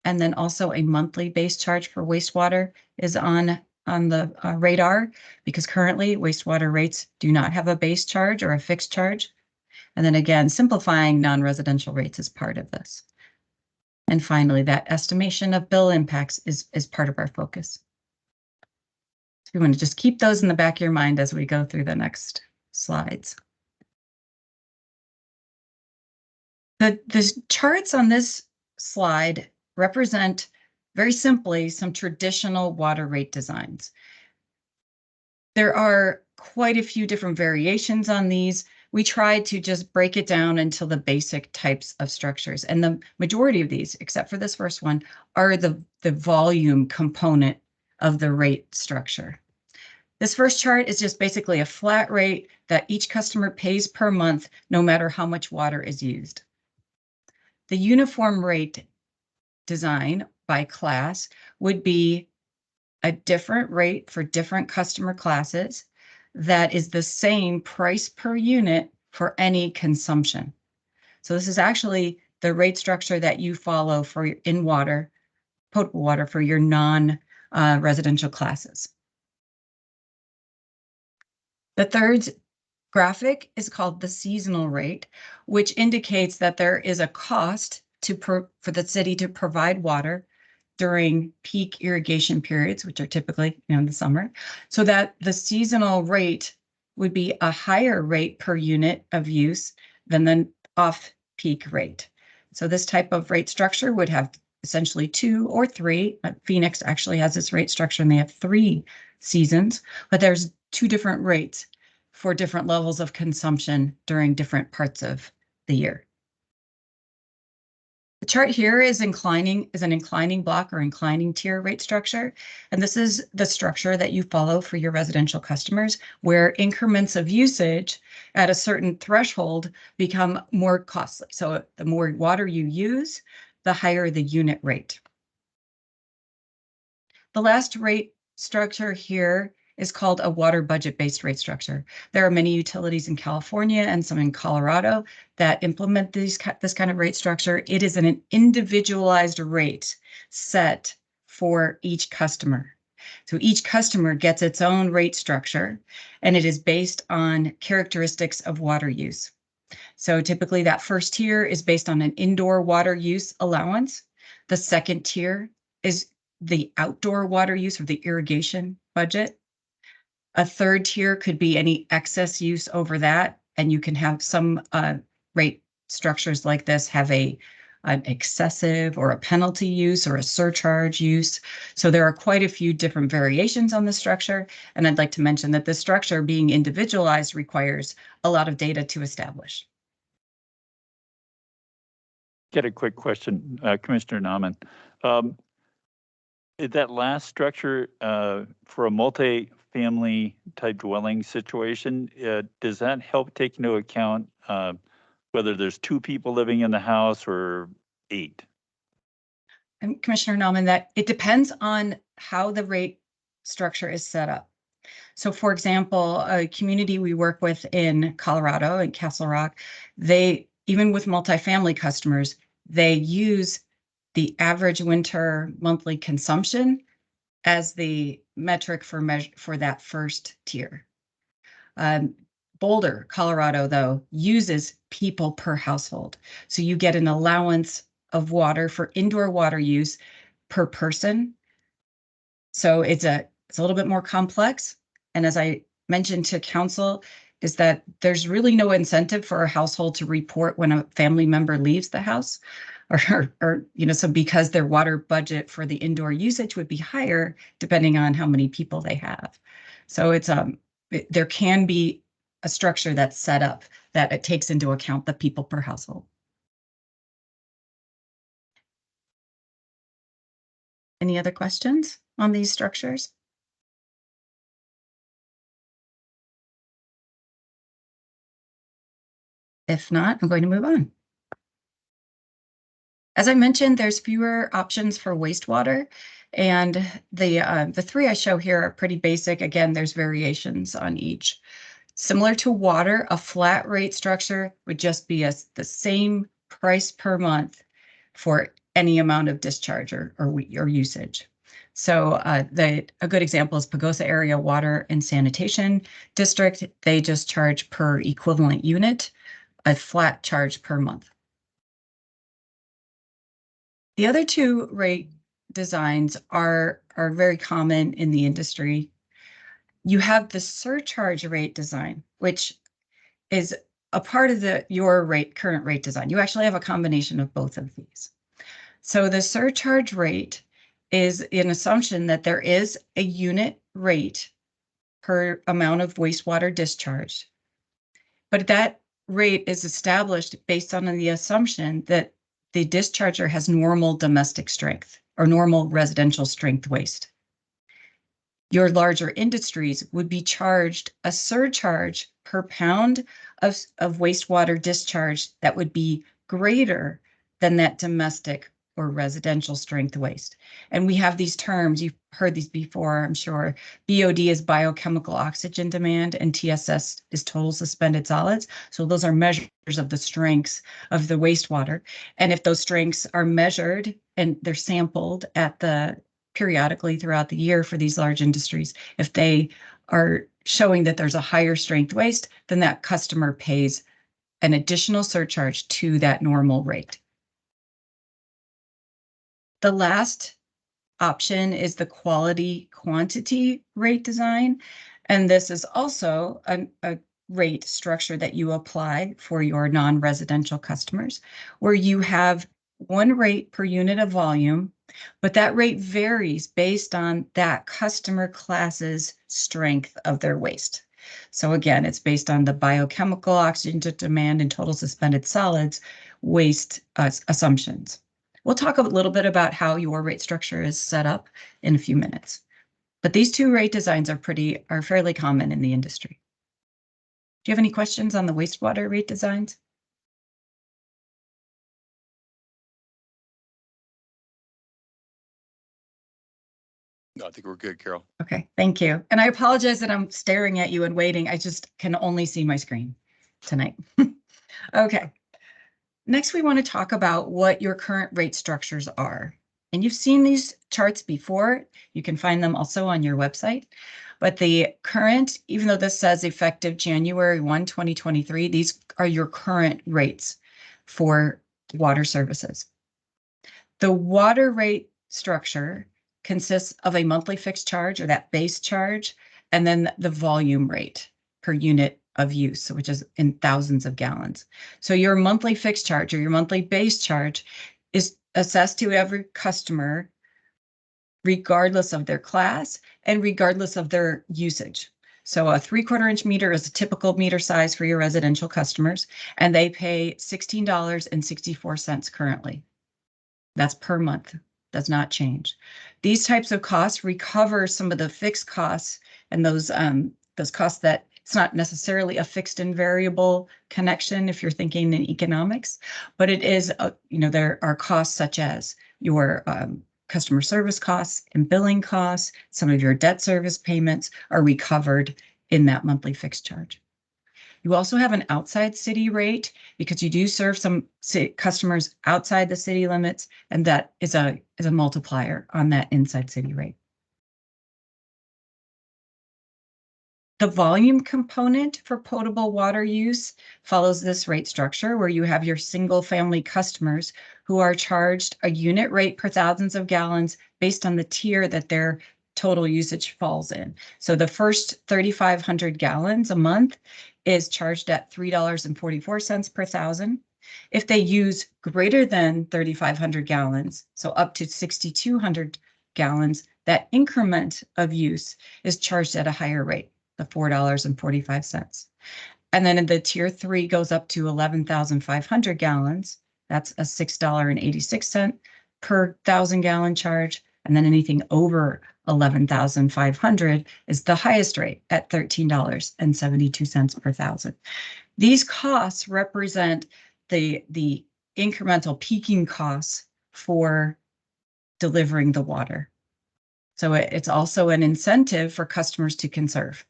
And then also a monthly base charge for wastewater is on the radar, because currently wastewater rates do not have a base charge or a fixed charge. And then again, simplifying non-residential rates is part of this. And finally, that estimation of bill impacts is part of our focus. So we want to just keep those in the back of your mind as we go through the next slides. The charts on this slide represent very simply some traditional water rate designs. There are quite a few different variations on these. We tried to just break it down into the basic types of structures, and the majority of these, except for this first one, are the volume component of the rate structure. This first chart is just basically a flat rate that each customer pays per month, no matter how much water is used. The uniform rate design by class would be a different rate for different customer classes that is the same price per unit for any consumption. So this is actually the rate structure that you follow for in water, potable water, for your non-residential classes. The third graphic is called the seasonal rate, which indicates that there is a cost for the city to provide water during peak irrigation periods, which are typically in the summer, so that the seasonal rate would be a higher rate per unit of use than the off-peak rate. So this type of rate structure would have essentially 2 or 3. Phoenix actually has this rate structure, and they have 3 seasons, but there's 2 different rates for different levels of consumption during different parts of the year. The chart here is an inclining block or inclining tier rate structure. And this is the structure that you follow for your residential customers, where increments of usage at a certain threshold become more costly. So the more water you use, the higher the unit rate. The last rate structure here is called a water budget-based rate structure. There are many utilities in California and some in Colorado that implement this kind of rate structure. It is an individualized rate set for each customer. So each customer gets its own rate structure, and it is based on characteristics of water use. So typically that first tier is based on an indoor water use allowance. The second tier is the outdoor water use or the irrigation budget. A third tier could be any excess use over that, and you can have some rate structures like this have a an excessive or a penalty use or a surcharge use. So there are quite a few different variations on the structure. And I'd like to mention that the structure being individualized requires a lot of data to establish. Get a quick question, Commissioner Nauman. That last structure for a multi-family type dwelling situation, does that help take into account whether there's 2 people living in the house or 8? And Commissioner Nauman, that it depends on how the rate structure is set up. So for example, a community we work with in Colorado, in Castle Rock, even with multifamily customers, they use the average winter monthly consumption as the metric for that first tier. Boulder, Colorado, though, uses people per household. So you get an allowance of water for indoor water use per person. So it's a little bit more complex. And as I mentioned to council, is that there's really no incentive for a household to report when a family member leaves the house, or so because their water budget for the indoor usage would be higher depending on how many people they have. So there can be a structure that's set up that it takes into account the people per household. Any other questions on these structures? If not, I'm going to move on. As I mentioned, there's fewer options for wastewater, and the 3 I show here are pretty basic. Again, there's variations on each. Similar to water, a flat rate structure would just be the same price per month for any amount of discharge or usage. So a good example is Pagosa Area Water and Sanitation District. They just charge per equivalent unit, a flat charge per month. The other 2 rate designs are very common in the industry. You have the surcharge rate design, which is a part of your current rate design. You actually have a combination of both of these. So the surcharge rate is an assumption that there is a unit rate per amount of wastewater discharged, but that rate is established based on the assumption that the discharger has normal domestic strength or normal residential strength waste. Your larger industries would be charged a surcharge per pound of wastewater discharge that would be greater than that domestic or residential strength waste. And we have these terms, you've heard these before, I'm sure. BOD is biochemical oxygen demand and TSS is total suspended solids. So those are measures of the strengths of the wastewater. And if those strengths are measured and they're sampled periodically throughout the year for these large industries, if they are showing that there's a higher strength waste, then that customer pays an additional surcharge to that normal rate. The last option is the quality quantity rate design. And this is also a rate structure that you apply for your non-residential customers, where you have one rate per unit of volume, but that rate varies based on that customer class's strength of their waste. So again, it's based on the biochemical oxygen demand and total suspended solids waste assumptions. We'll talk a little bit about how your rate structure is set up in a few minutes. But these 2 rate designs are fairly common in the industry. Do you have any questions on the wastewater rate designs? No, I think we're good, Carol. Okay, thank you. And I apologize that I'm staring at you and waiting. I just can only see my screen tonight. Okay. Next, we want to talk about what your current rate structures are. And you've seen these charts before. You can find them also on your website. But the current, even though this says effective January 1, 2023, these are your current rates for water services. The water rate structure consists of a monthly fixed charge or that base charge, and then the volume rate per unit of use, which is in thousands of gallons. So your monthly fixed charge or your monthly base charge is assessed to every customer regardless of their class and regardless of their usage. So a 3/4 inch meter is a typical meter size for your residential customers, and they pay $16.64 currently. That's per month, does not change. These types of costs recover some of the fixed costs and those costs that it's not necessarily a fixed and variable connection if you're thinking in economics, but it is, there are costs such as your customer service costs and billing costs. Some of your debt service payments are recovered in that monthly fixed charge. You also have an outside city rate because you do serve some customers outside the city limits, and that is a multiplier on that inside city rate. The volume component for potable water use follows this rate structure where you have your single family customers who are charged a unit rate per thousands of gallons based on the tier that their total usage falls in. So the first 3,500 gallons a month is charged at $3.44 per thousand. If they use greater than 3,500 gallons, so up to 6,200 gallons, that increment of use is charged at a higher rate, the $4.45. And then in the tier 3 goes up to 11,500 gallons. That's a $6.86 per 1,000-gallon charge. And then anything over 11,500 is the highest rate at $13.72 per thousand. These costs represent the incremental peaking costs for delivering the water. So it's also an incentive for customers to conserve.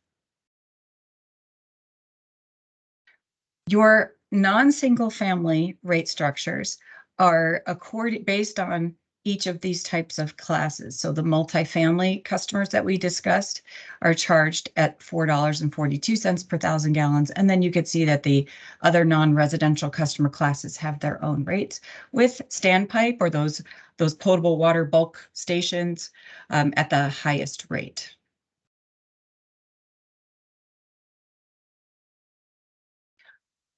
Your non-single family rate structures are based on each of these types of classes. So the multifamily customers that we discussed are charged at $4.42 per thousand gallons. And then you could see that the other non-residential customer classes have their own rates, with standpipe or those potable water bulk stations at the highest rate.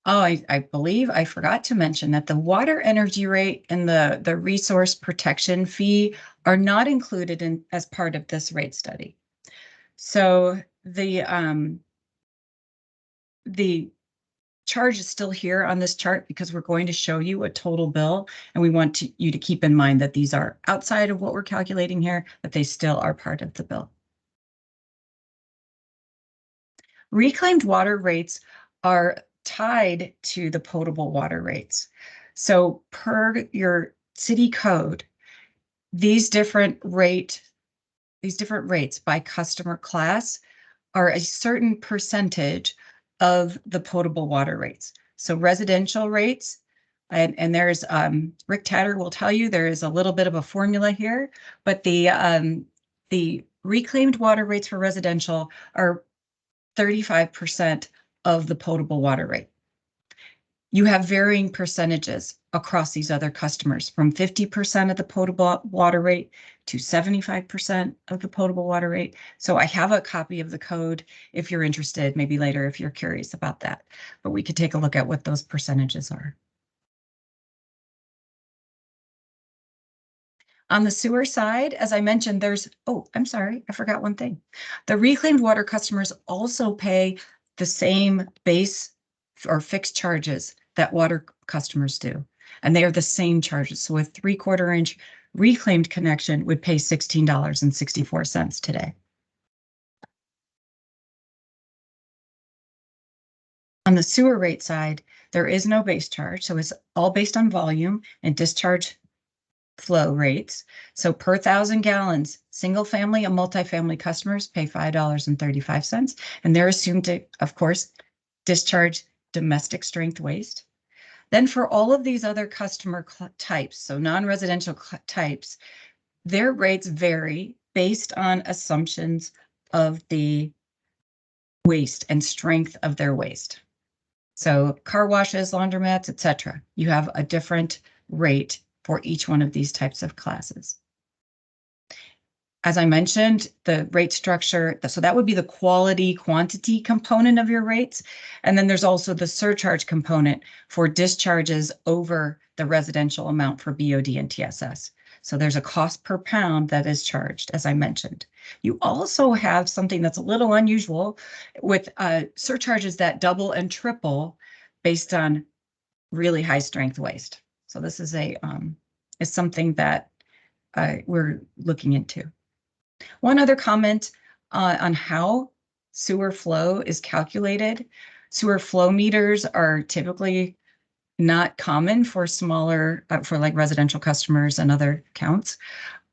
Oh, I believe I forgot to mention that the water energy rate and the resource protection fee are not included in as part of this rate study. So the charge is still here on this chart because we're going to show you a total bill, and we want you to keep in mind that these are outside of what we're calculating here, but they still are part of the bill. Reclaimed water rates are tied to the potable water rates. So per your city code, these different rates by customer class are a certain percentage of the potable water rates. So residential rates, and there's Rick Tatter will tell you there is a little bit of a formula here, but the reclaimed water rates for residential are 35% of the potable water rate. You have varying percentages across these other customers, from 50% of the potable water rate to 75% of the potable water rate. So I have a copy of the code if you're interested, maybe later if you're curious about that, but we could take a look at what those percentages are. On the sewer side, as I mentioned, I'm sorry, I forgot one thing. The reclaimed water customers also pay the same base or fixed charges that water customers do, and they are the same charges. So a 3/4 inch reclaimed connection would pay $16.64 today. On the sewer rate side, there is no base charge, so it's all based on volume and discharge flow rates. So per 1,000 gallons, single family and multifamily customers pay $5.35, and they're assumed to, of course, discharge domestic strength waste. Then for all of these other customer types, so non-residential types, their rates vary based on assumptions of the waste and strength of their waste. So car washes, laundromats, etc. You have a different rate for each one of these types of classes. as I mentioned, the rate structure, so that would be the quality quantity component of your rates. And then there's also the surcharge component for discharges over the residential amount for BOD and TSS. So there's a cost per pound that is charged, as I mentioned. You also have something that's a little unusual with surcharges that double and triple based on really high strength waste. So this is is something that we're looking into. One other comment on how sewer flow is calculated. Sewer flow meters are typically not common for smaller, for like residential customers and other accounts.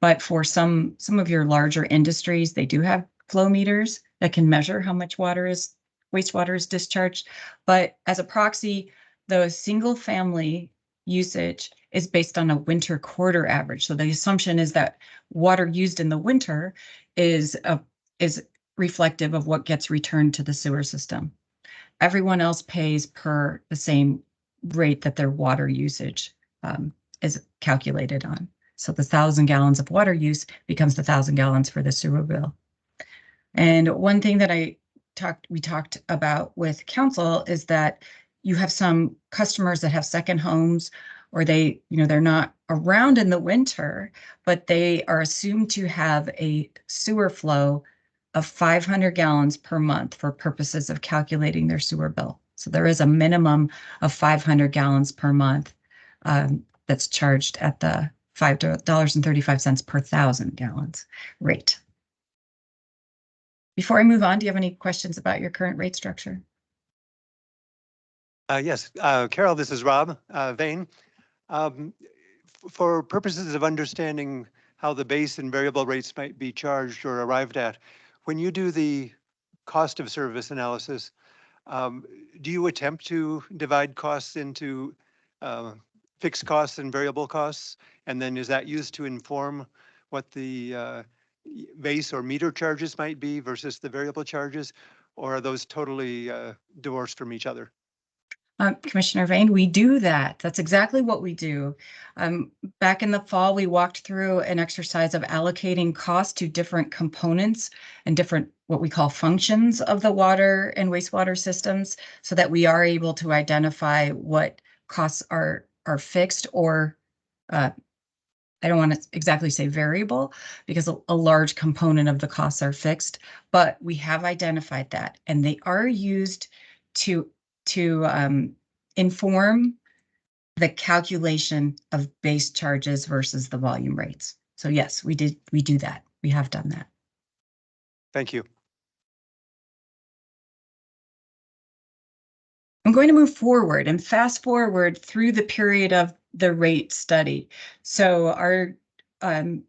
But for some of your larger industries, they do have flow meters that can measure how much wastewater is discharged. But as a proxy, the single family usage is based on a winter quarter average. So the assumption is that water used in the winter is reflective of what gets returned to the sewer system. Everyone else pays per the same rate that their water usage is calculated on. So the 1,000 gallons of water use becomes the 1,000 gallons for the sewer bill. And one thing that we talked about with council is that you have some customers that have second homes, or they're not around in the winter, but they are assumed to have a sewer flow of 500 gallons per month for purposes of calculating their sewer bill. So there is a minimum of 500 gallons per month that's charged at the $5.35 per 1,000 gallons rate. Before I move on, do you have any questions about your current rate structure? Yes, Carol, this is Rob Vane. For purposes of understanding how the base and variable rates might be charged or arrived at, when you do the cost of service analysis, do you attempt to divide costs into fixed costs and variable costs? And then is that used to inform what the base or meter charges might be versus the variable charges? Or are those totally divorced from each other? Commissioner Vane, we do that. That's exactly what we do. Back in the fall, we walked through an exercise of allocating cost to different components and different what we call functions of the water and wastewater systems, so that we are able to identify what costs are fixed or I don't want to exactly say variable, because a large component of the costs are fixed, but we have identified that, and they are used to inform the calculation of base charges versus the volume rates. So yes, we do that. We have done that. Thank you. I'm going to move forward and fast forward through the period of the rate study. So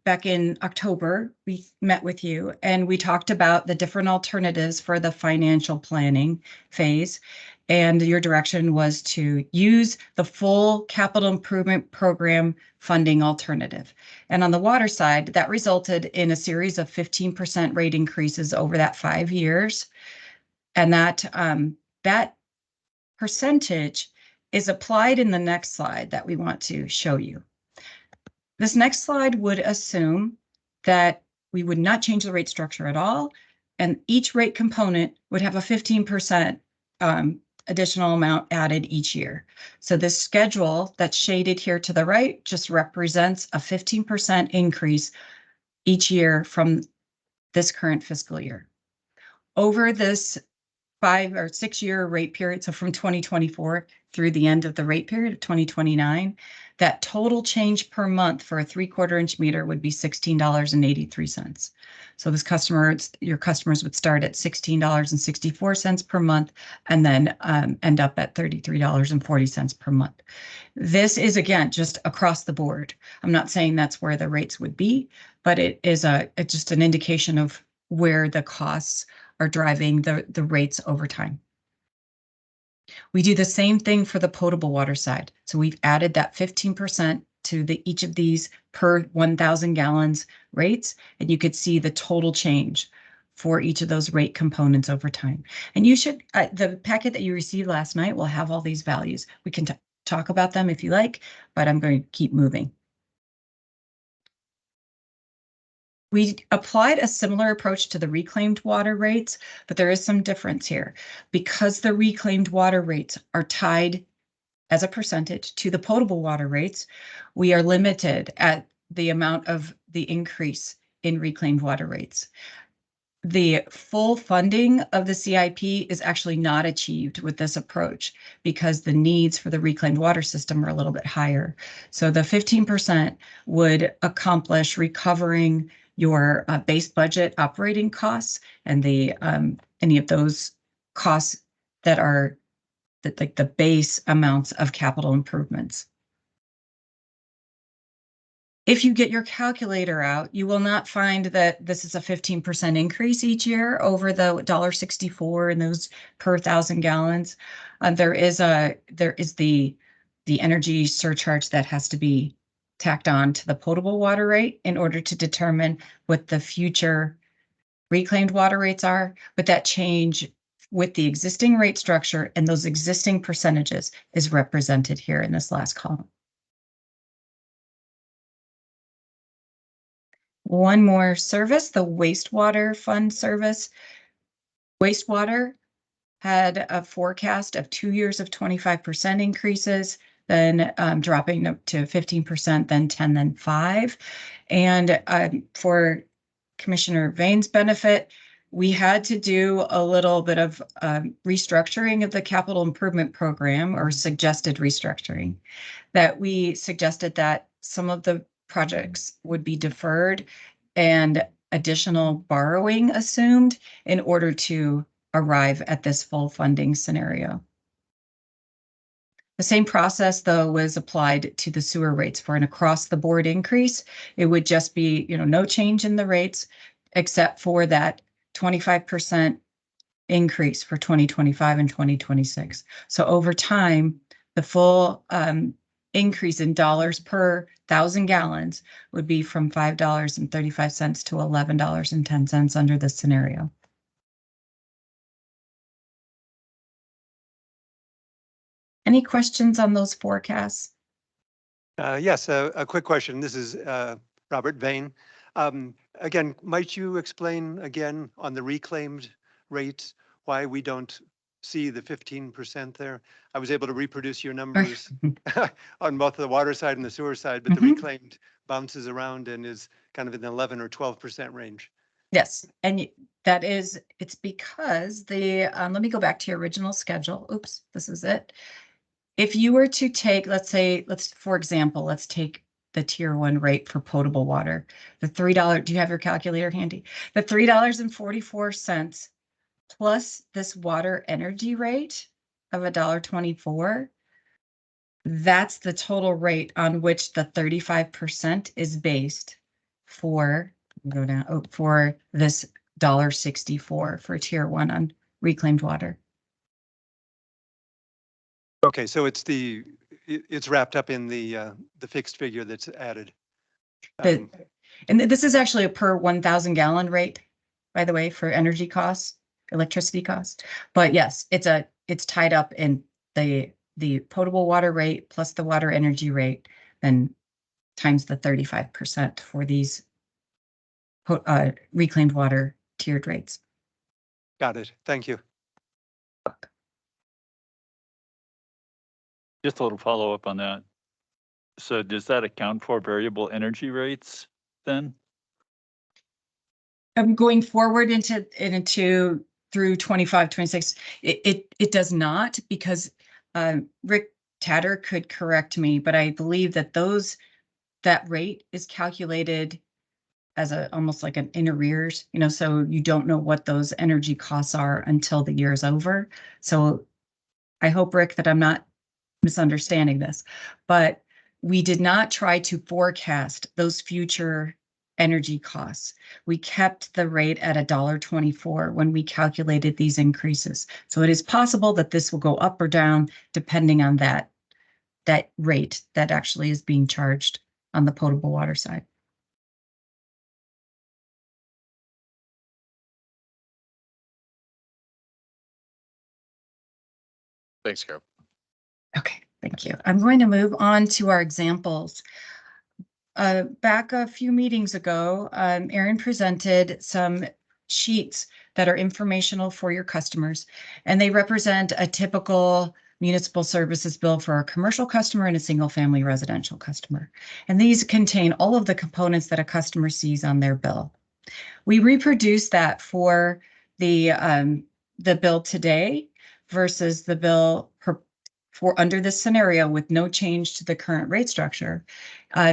back in October, we met with you and we talked about the different alternatives for the financial planning phase. And your direction was to use the full capital improvement program funding alternative. And on the water side, that resulted in a series of 15% rate increases over that 5 years. And that percentage is applied in the next slide that we want to show you. This next slide would assume that we would not change the rate structure at all, and each rate component would have a 15% additional amount added each year. So this schedule that's shaded here to the right just represents a 15% increase each year from this current fiscal year. Over this 5 or 6 year rate period, so from 2024 through the end of the rate period of 2029, that total change per month for a 3/4 inch meter would be $16.83. So your customers would start at $16.64 per month and then end up at $33.40 per month. This is, again, just across the board. I'm not saying that's where the rates would be, but it's just an indication of where the costs are driving the rates over time. We do the same thing for the potable water side. So we've added that 15% to each of these per 1,000 gallons rates, and you could see the total change for each of those rate components over time. And you should, the packet that you received last night will have all these values. We can talk about them if you like, but I'm going to keep moving. We applied a similar approach to the reclaimed water rates, but there is some difference here. Because the reclaimed water rates are tied as a percentage to the potable water rates, we are limited at the amount of the increase in reclaimed water rates. The full funding of the CIP is actually not achieved with this approach because the needs for the reclaimed water system are a little bit higher. So the 15% would accomplish recovering your base budget operating costs and the any of those costs that are like the base amounts of capital improvements. If you get your calculator out, you will not find that this is a 15% increase each year over the $1.64 and those per 1,000 gallons. There is the energy surcharge that has to be tacked on to the potable water rate in order to determine what the future reclaimed water rates are. But that change with the existing rate structure and those existing percentages is represented here in this last column. One more service, the wastewater fund service. Wastewater had a forecast of 2 years of 25% increases, then dropping up to 15%, then 10, then 5. And for Commissioner Vane's benefit, we had to do a little bit of restructuring of the capital improvement program, or suggested restructuring, that we suggested that some of the projects would be deferred and additional borrowing assumed in order to arrive at this full funding scenario. The same process, though, was applied to the sewer rates for an across-the-board increase. It would just be, no change in the rates, except for that 25% increase for 2025 and 2026. So over time, the full increase in dollars per 1,000 gallons would be from $5.35 to $11.10 under this scenario. Any questions on those forecasts? Yes, a quick question. This is Robert Vane. Again, might you explain again on the reclaimed rates why we don't see the 15% there? I was able to reproduce your numbers on both the water side and the sewer side, but the reclaimed bounces around and is kind of in the 11 or 12% range. Yes, and it's because let me go back to your original schedule. Oops, this is it. If you were to take, for example, let's take the tier 1 rate for potable water, the $3, do you have your calculator handy? The $3.44 plus this water energy rate of $1.24, that's the total rate on which the 35% is based for this $1.64 for tier 1 on reclaimed water. Okay, so it's wrapped up in the fixed figure that's added. And this is actually a per 1,000 gallon rate, by the way, for energy costs, electricity costs. But yes, it's tied up in the potable water rate plus the water energy rate, then times the 35% for these reclaimed water tiered rates. Got it. Thank you. Just a little follow-up on that. So does that account for variable energy rates then? Going forward into through 25, 26, it does not, because Rick Tatter could correct me, but I believe that that rate is calculated as almost like an in arrears, so you don't know what those energy costs are until the year is over. So I hope, Rick, that I'm not misunderstanding this, but we did not try to forecast those future energy costs. We kept the rate at $1.24 when we calculated these increases. So it is possible that this will go up or down depending on that rate that actually is being charged on the potable water side. Thanks, Carol. Okay, thank you. I'm going to move on to our examples. back a few meetings ago, Erin presented some sheets that are informational for your customers, and they represent a typical municipal services bill for a commercial customer and a single-family residential customer. And these contain all of the components that a customer sees on their bill. We reproduce that for the bill today versus the bill for under this scenario with no change to the current rate structure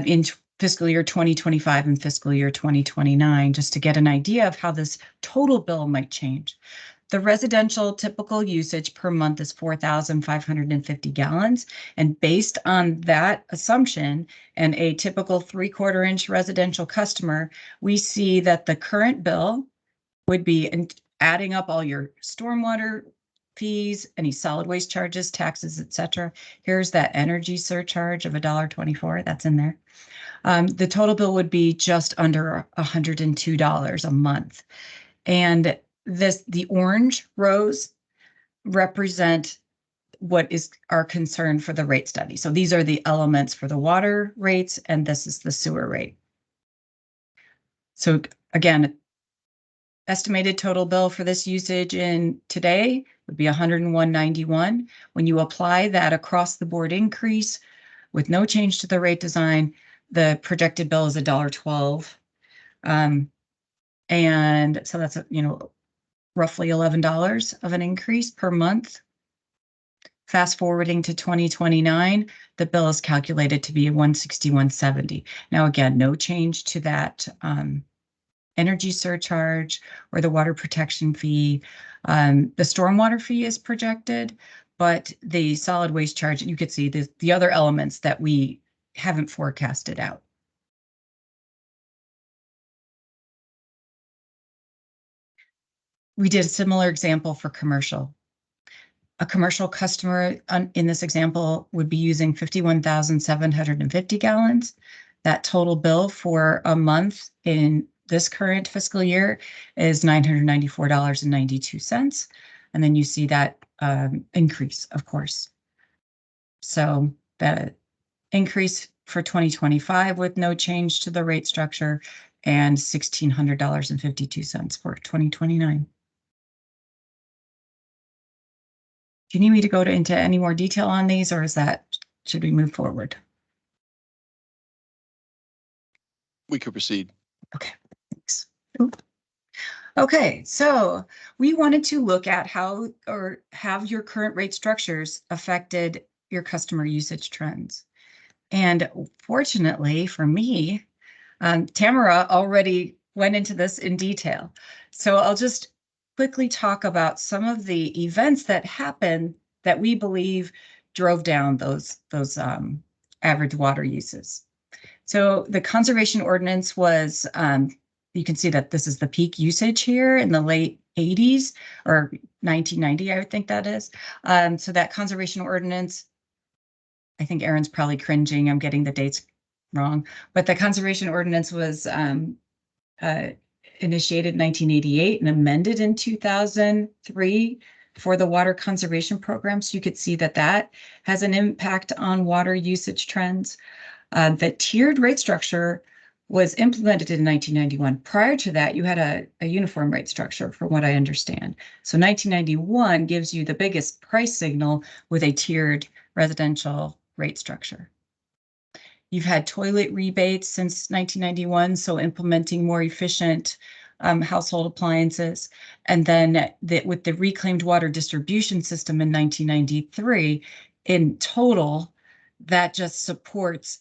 in fiscal year 2025 and fiscal year 2029, just to get an idea of how this total bill might change. The residential typical usage per month is 4,550 gallons. And based on that assumption and a typical 3/4 inch residential customer, we see that the current bill would be adding up all your stormwater fees, any solid waste charges, taxes, etc. Here's that energy surcharge of $1.24, that's in there. The total bill would be just under $102 a month. And the orange rows represent what is our concern for the rate study. So these are the elements for the water rates, and this is the sewer rate. So again, estimated total bill for this usage in today would be $101.91. When you apply that across the board increase with no change to the rate design, the projected bill is $1.12. And so that's, roughly $11 of an increase per month. Fast forwarding to 2029, the bill is calculated to be $161.70. Now, again, no change to that energy surcharge or the water protection fee. The stormwater fee is projected, but the solid waste charge, you could see the other elements that we haven't forecasted out. We did a similar example for commercial. A commercial customer in this example would be using 51,750 gallons. That total bill for a month in this current fiscal year is $994.92. And then you see that increase, of course. So the increase for 2025 with no change to the rate structure and $1,600.52 for 2029. Do you need me to go into any more detail on these, or should we move forward? We could proceed. Okay, thanks. Okay, so we wanted to look at how or have your current rate structures affected your customer usage trends. And fortunately for me, Tamara already went into this in detail. So I'll just quickly talk about some of the events that happened that we believe drove down those average water uses. So the conservation ordinance was, you can see that this is the peak usage here in the late 80s or 1990, I would think that is. So that conservation ordinance, I think Erin's probably cringing, I'm getting the dates wrong, but the conservation ordinance was initiated in 1988 and amended in 2003 for the water conservation program. So you could see that that has an impact on water usage trends. The tiered rate structure was implemented in 1991. Prior to that, you had a uniform rate structure, from what I understand. So 1991 gives you the biggest price signal with a tiered residential rate structure. You've had toilet rebates since 1991, so implementing more efficient household appliances. And then with the reclaimed water distribution system in 1993, in total, that just supports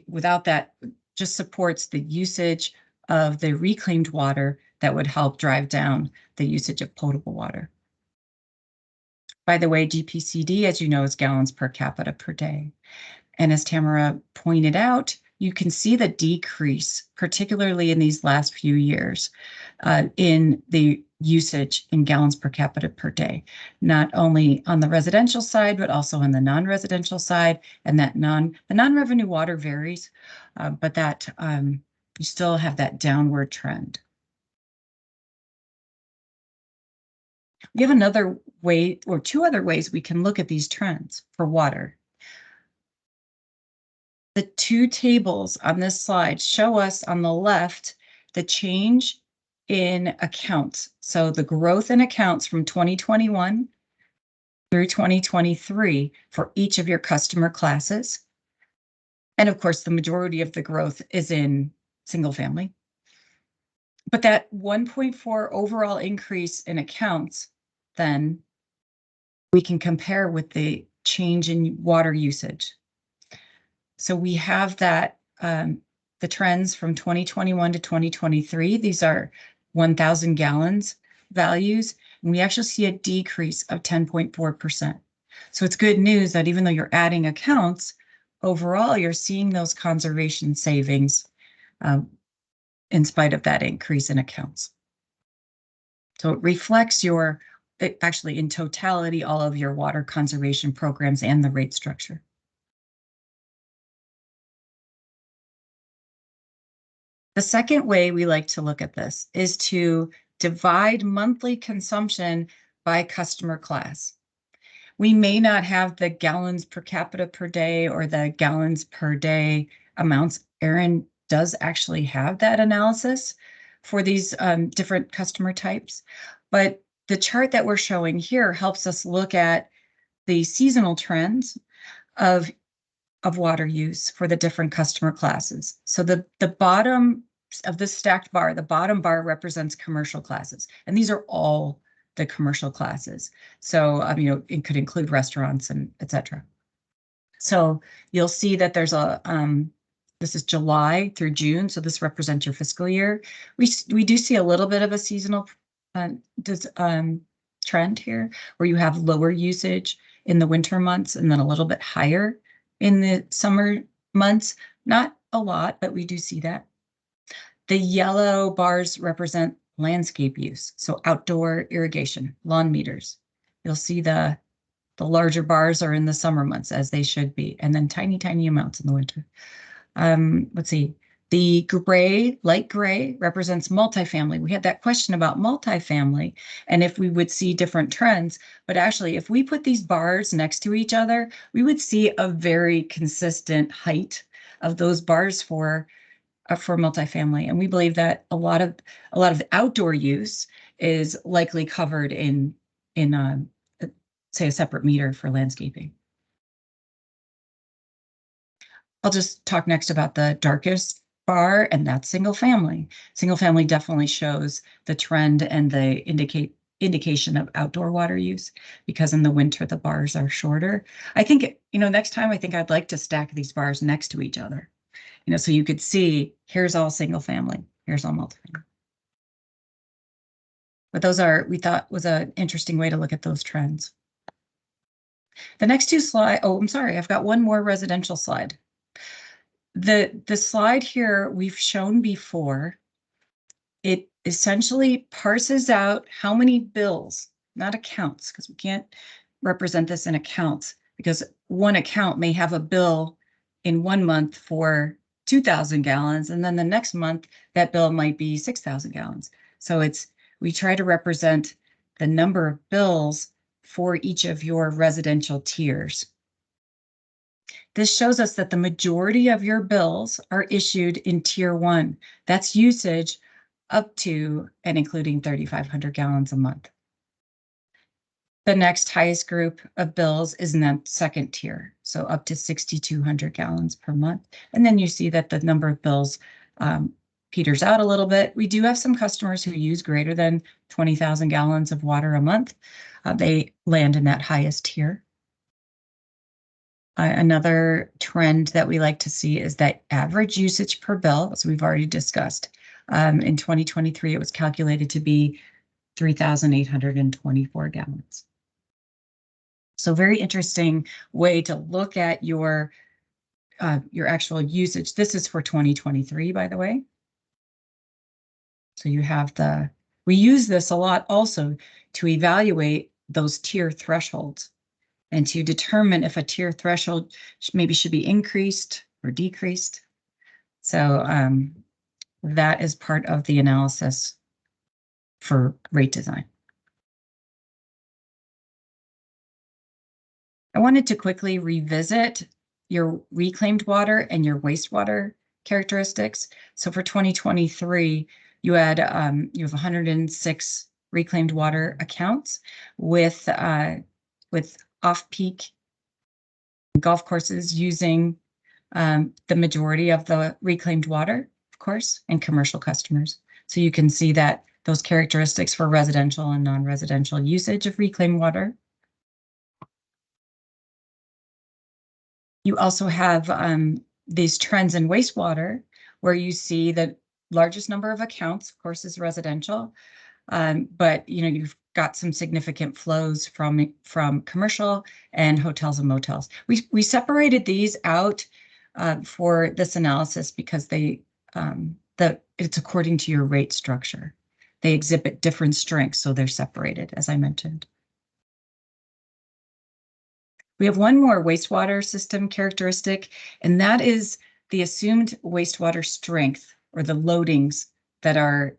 without that, just supports the usage of the reclaimed water that would help drive down the usage of potable water. By the way, GPCD, as you know, is gallons per capita per day. And as Tamara pointed out, you can see the decrease, particularly in these last few years, in the usage in gallons per capita per day, not only on the residential side, but also on the non-residential side. And that the non-revenue water varies, but that you still have that downward trend. We have another way, or two other ways we can look at these trends for water. The two tables on this slide show us on the left the change in accounts. So the growth in accounts from 2021 through 2023 for each of your customer classes. And of course, the majority of the growth is in single family. But that 1.4 overall increase in accounts, then we can compare with the change in water usage. So we have that, the trends from 2021 to 2023. These are 1,000 gallons values, and we actually see a decrease of 10.4%. So it's good news that even though you're adding accounts, overall, you're seeing those conservation savings in spite of that increase in accounts. So it reflects actually in totality, all of your water conservation programs and the rate structure. The second way we like to look at this is to divide monthly consumption by customer class. We may not have the gallons per capita per day or the gallons per day amounts. Erin does actually have that analysis for these different customer types, but the chart that we're showing here helps us look at the seasonal trends of water use for the different customer classes. So the bottom of this stacked bar, the bottom bar represents commercial classes, and these are all the commercial classes. So it could include restaurants and etc. So you'll see that there's a this is July through June, so this represents your fiscal year. We do see a little bit of a seasonal trend here, where you have lower usage in the winter months and then a little bit higher in the summer months. Not a lot, but we do see that. The yellow bars represent landscape use, so outdoor irrigation, lawn meters. You'll see the larger bars are in the summer months, as they should be, and then tiny, tiny amounts in the winter. Let's see. The gray, light gray, represents multifamily. We had that question about multifamily and if we would see different trends, but actually, if we put these bars next to each other, we would see a very consistent height of those bars for multifamily. And we believe that a lot of outdoor use is likely covered in say a separate meter for landscaping. I'll just talk next about the darkest bar, and that's single family. Single family definitely shows the trend and the indication of outdoor water use, because in the winter the bars are shorter. I think, next time I think I'd like to stack these bars next to each other, so you could see here's all single family, here's all multifamily. But we thought was an interesting way to look at those trends. The next two slides, oh, I'm sorry, I've got one more residential slide. The slide here we've shown before. It essentially parses out how many bills, not accounts, because we can't represent this in accounts, because one account may have a bill in 1 month for 2,000 gallons, and then the next month that bill might be 6,000 gallons. So we try to represent the number of bills for each of your residential tiers. This shows us that the majority of your bills are issued in Tier 1. That's usage up to and including 3,500 gallons a month. The next highest group of bills is in that second tier, so up to 6,200 gallons per month. And then you see that the number of bills peters out a little bit. We do have some customers who use greater than 20,000 gallons of water a month. They land in that highest tier. Another trend that we like to see is that average usage per bill, as we've already discussed. In 2023, it was calculated to be 3,824 gallons. So very interesting way to look at your actual usage. This is for 2023, by the way. So you have we use this a lot also to evaluate those tier thresholds and to determine if a tier threshold maybe should be increased or decreased. So that is part of the analysis for rate design. I wanted to quickly revisit your reclaimed water and your wastewater characteristics. So for 2023, you have 106 reclaimed water accounts with off-peak golf courses using the majority of the reclaimed water, of course, and commercial customers. So you can see that those characteristics for residential and non-residential usage of reclaimed water. You also have these trends in wastewater, where you see the largest number of accounts, of course, is residential, but you've got some significant flows from commercial and hotels and motels. We separated these out for this analysis because it's according to your rate structure. They exhibit different strengths, so they're separated, as I mentioned. We have one more wastewater system characteristic, and that is the assumed wastewater strength, or the loadings that are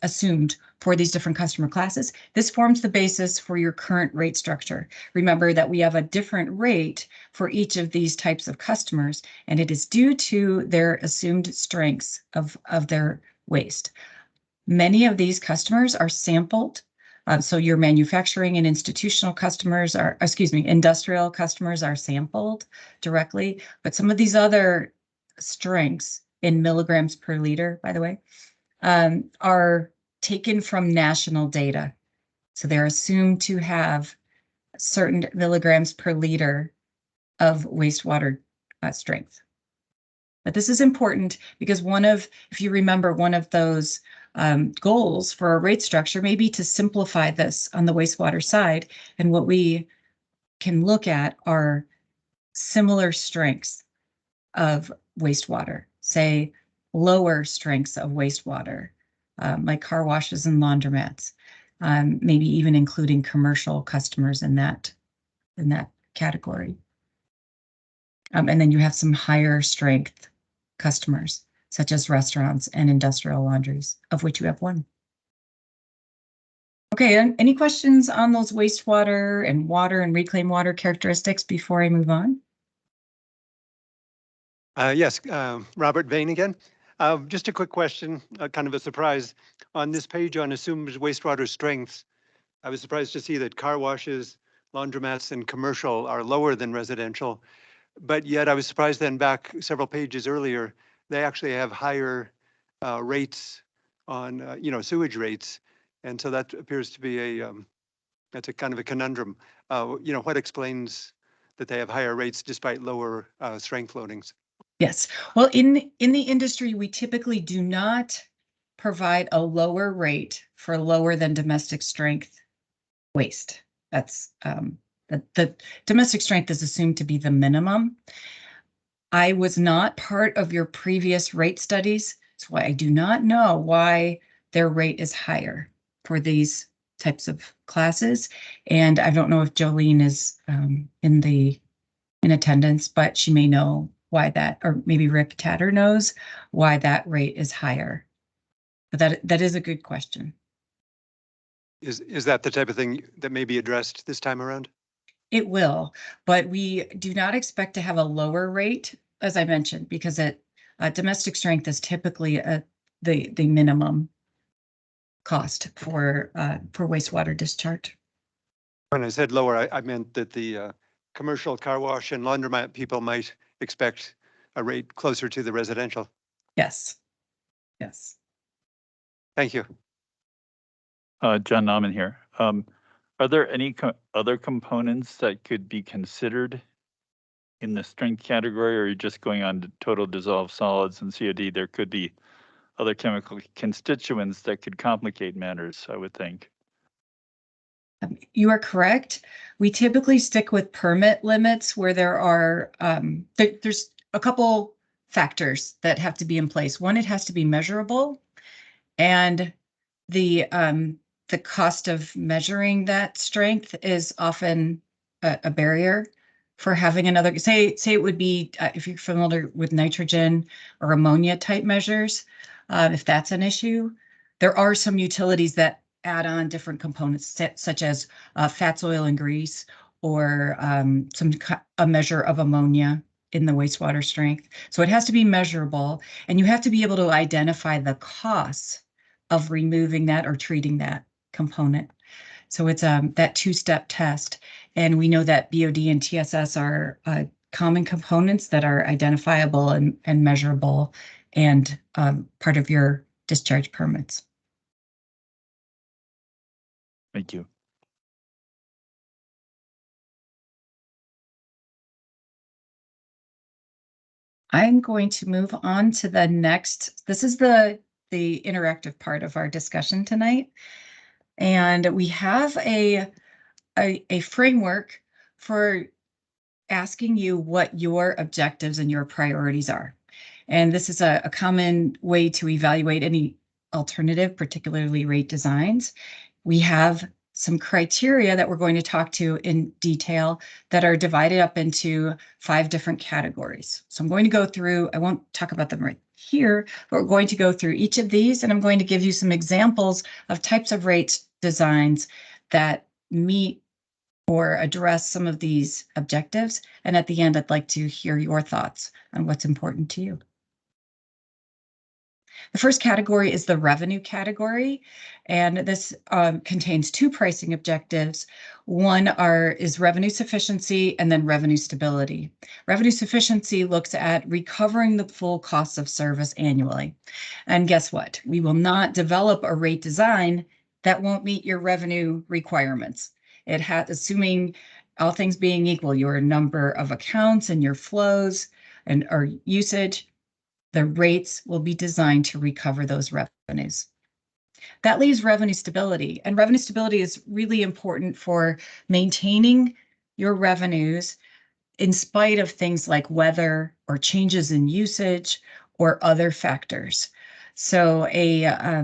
assumed for these different customer classes. This forms the basis for your current rate structure. Remember that we have a different rate for each of these types of customers, and it is due to their assumed strengths of their waste. Many of these customers are sampled. So your manufacturing and institutional customers are, industrial customers are sampled directly, but some of these other strengths in milligrams per liter, by the way, are taken from national data. So they're assumed to have certain milligrams per liter of wastewater strength. But this is important because if you remember, one of those goals for a rate structure may be to simplify this on the wastewater side. And what we can look at are similar strengths of wastewater, say lower strengths of wastewater, like car washes and laundromats, maybe even including commercial customers in that category. And then you have some higher strength customers, such as restaurants and industrial laundries, of which you have one. Okay, any questions on those wastewater and water and reclaimed water characteristics before I move on? Yes, Robert Vane again. Just a quick question, kind of a surprise. On this page on assumed wastewater strengths, I was surprised to see that car washes, laundromats, and commercial are lower than residential. But yet I was surprised then back several pages earlier, they actually have higher rates on, sewage rates. And so that appears to be that's a kind of a conundrum. What explains that they have higher rates despite lower strength loadings? Yes, well, in the industry, we typically do not provide a lower rate for lower than domestic strength waste. That's the domestic strength is assumed to be the minimum. I was not part of your previous rate studies, so I do not know why their rate is higher for these types of classes. And I don't know if Jolene is in attendance, but she may know why that, or maybe Rick Tatter knows why that rate is higher. But that is a good question. Is that the type of thing that may be addressed this time around? It will, but we do not expect to have a lower rate, as I mentioned, because domestic strength is typically the minimum cost for wastewater discharge. When I said lower, I meant that the commercial car wash and laundromat people might expect a rate closer to the residential. Yes. Yes. Thank you. John Nauman here. Are there any other components that could be considered in the strength category, or are you just going on to total dissolved solids and COD? There could be other chemical constituents that could complicate matters, I would think. You are correct. We typically stick with permit limits where there are, there's a couple factors that have to be in place. One, it has to be measurable, and the cost of measuring that strength is often a barrier for having another, say it would be, if you're familiar with nitrogen or ammonia type measures, if that's an issue. There are some utilities that add on different components, such as fats, oil, and grease, or a measure of ammonia in the wastewater strength. So it has to be measurable, and you have to be able to identify the costs of removing that or treating that component. So it's that two-step test. And we know that BOD and TSS are common components that are identifiable and measurable and part of your discharge permits. Thank you. I'm going to move on to the next. This is the interactive part of our discussion tonight. And we have a framework for asking you what your objectives and your priorities are. And this is a common way to evaluate any alternative, particularly rate designs. We have some criteria that we're going to talk to in detail that are divided up into 5 different categories. So I'm going to go through, I won't talk about them right here, but we're going to go through each of these, and I'm going to give you some examples of types of rate designs that meet or address some of these objectives. And at the end, I'd like to hear your thoughts on what's important to you. The first category is the revenue category, and this contains 2 pricing objectives. One is revenue sufficiency and then revenue stability. Revenue sufficiency looks at recovering the full costs of service annually. And guess what? We will not develop a rate design that won't meet your revenue requirements. It has, assuming all things being equal, your number of accounts and your flows and or usage, the rates will be designed to recover those revenues. That leaves revenue stability, and revenue stability is really important for maintaining your revenues in spite of things like weather or changes in usage or other factors. So a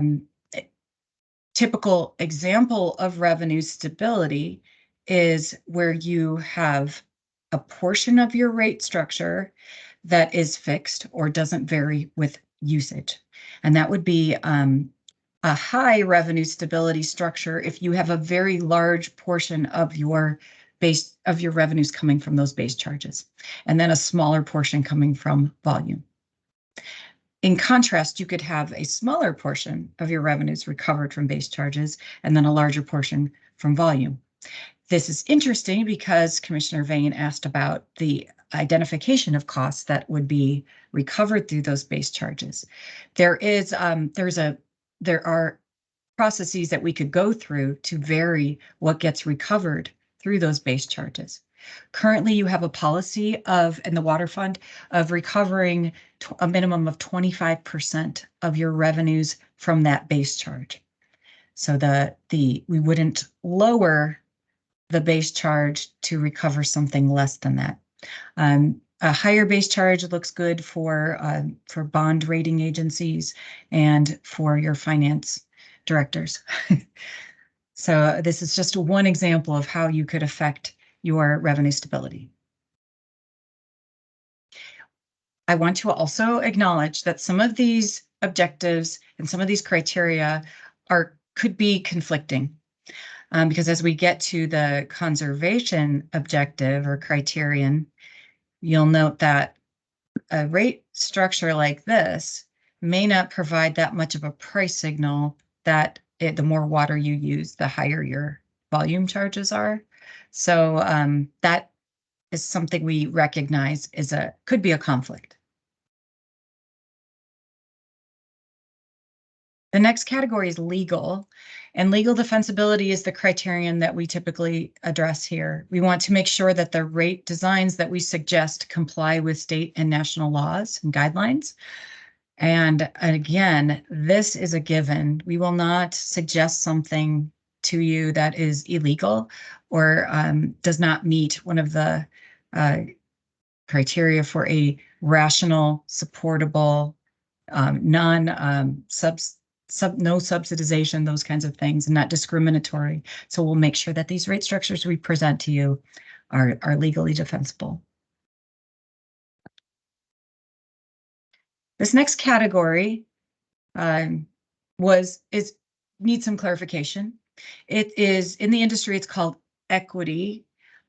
typical example of revenue stability is where you have a portion of your rate structure that is fixed or doesn't vary with usage. And that would be a high revenue stability structure if you have a very large portion of your revenues coming from those base charges, and then a smaller portion coming from volume. In contrast, you could have a smaller portion of your revenues recovered from base charges and then a larger portion from volume. This is interesting because Commissioner Vane asked about the identification of costs that would be recovered through those base charges. There are processes that we could go through to vary what gets recovered through those base charges. Currently, you have a policy in the Water Fund of recovering a minimum of 25% of your revenues from that base charge. So we wouldn't lower the base charge to recover something less than that. A higher base charge looks good for bond rating agencies and for your finance directors. So this is just one example of how you could affect your revenue stability. I want to also acknowledge that some of these objectives and some of these criteria could be conflicting. Because as we get to the conservation objective or criterion, you'll note that a rate structure like this may not provide that much of a price signal that the more water you use, the higher your volume charges are. So that is something we recognize could be a conflict. The next category is legal, and legal defensibility is the criterion that we typically address here. We want to make sure that the rate designs that we suggest comply with state and national laws and guidelines. And again, this is a given. We will not suggest something to you that is illegal or does not meet one of the criteria for a rational, supportable, no subsidization, those kinds of things, and not discriminatory. So we'll make sure that these rate structures we present to you are legally defensible. This next category needs some clarification. It is in the industry, it's called equity,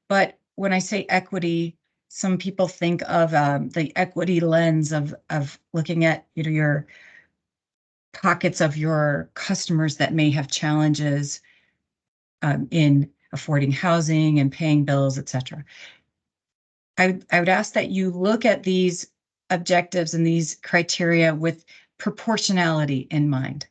but when I say equity, some people think of the equity lens of looking at, you know, your pockets of your customers that may have challenges in affording housing and paying bills, etc. I would ask that you look at these objectives and these criteria with proportionality in mind.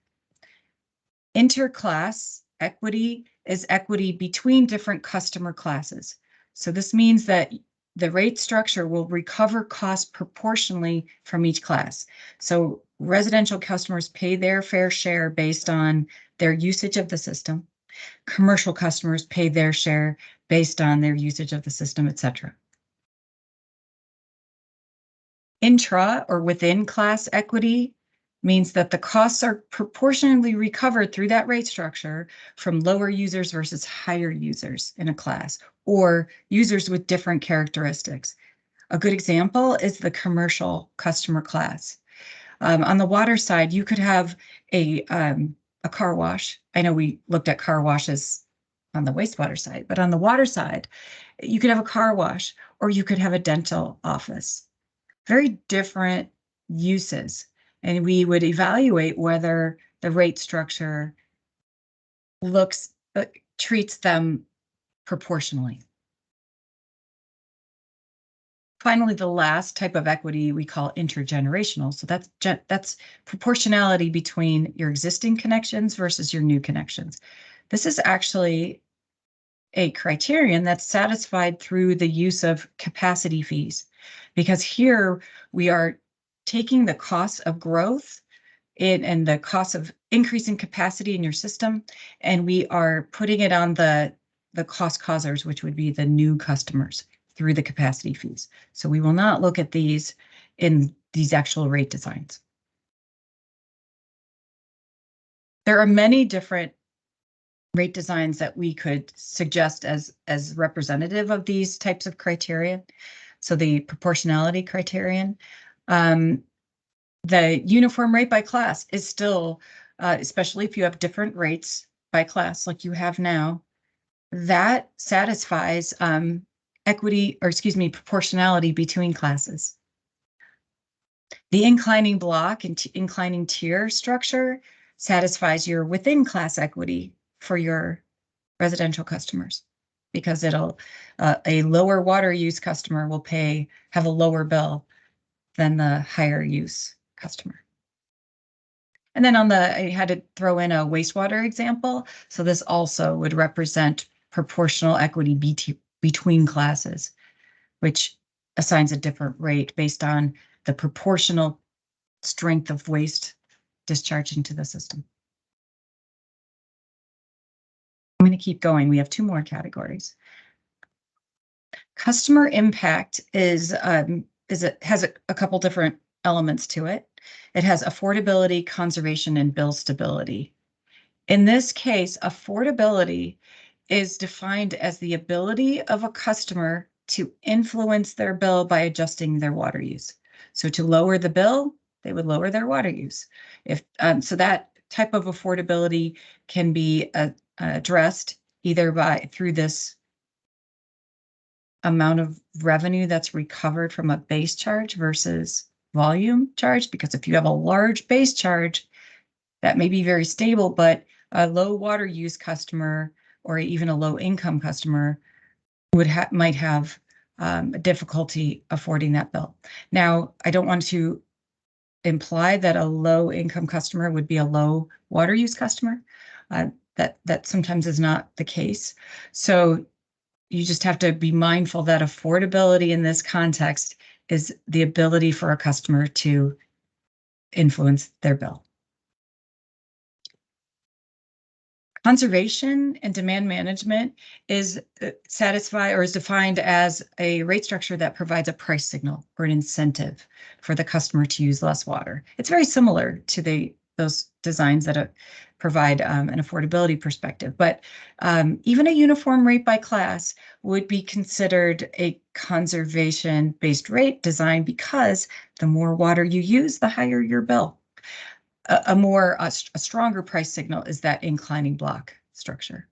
Interclass equity is equity between different customer classes. So this means that the rate structure will recover costs proportionally from each class. So residential customers pay their fair share based on their usage of the system. Commercial customers pay their share based on their usage of the system, etc. Intra or within class equity means that the costs are proportionally recovered through that rate structure from lower users versus higher users in a class, or users with different characteristics. A good example is the commercial customer class. On the water side, you could have a car wash. I know we looked at car washes on the wastewater side, but on the water side, you could have a car wash, or you could have a dental office. Very different uses. And we would evaluate whether the rate structure treats them proportionally. Finally, the last type of equity we call intergenerational. So that's proportionality between your existing connections versus your new connections. This is actually a criterion that's satisfied through the use of capacity fees, because here we are taking the cost of growth and the cost of increasing capacity in your system, and we are putting it on the cost causers, which would be the new customers, through the capacity fees. So we will not look at these in these actual rate designs. There are many different rate designs that we could suggest as representative of these types of criteria. So the proportionality criterion, the uniform rate by class is still, especially if you have different rates by class like you have now, that satisfies proportionality between classes. The inclining block and inclining tier structure satisfies your within class equity for your residential customers, because it'll a lower water use customer will have a lower bill than the higher use customer. And then I had to throw in a wastewater example. So this also would represent proportional equity between classes, which assigns a different rate based on the proportional strength of waste discharged into the system. I'm going to keep going. We have two more categories. Customer impact has a couple different elements to it. It has affordability, conservation, and bill stability. In this case, affordability is defined as the ability of a customer to influence their bill by adjusting their water use. So to lower the bill, they would lower their water use. So that type of affordability can be addressed either through this amount of revenue that's recovered from a base charge versus volume charge, because if you have a large base charge, that may be very stable, but a low water use customer or even a low income customer might have difficulty affording that bill. Now, I don't want to imply that a low income customer would be a low water use customer. That sometimes is not the case. So you just have to be mindful that affordability in this context is the ability for a customer to influence their bill. Conservation and demand management is defined as a rate structure that provides a price signal or an incentive for the customer to use less water. It's very similar to those designs that provide an affordability perspective, but even a uniform rate by class would be considered a conservation-based rate design, because the more water you use, the higher your bill. A stronger price signal is that inclining block structure.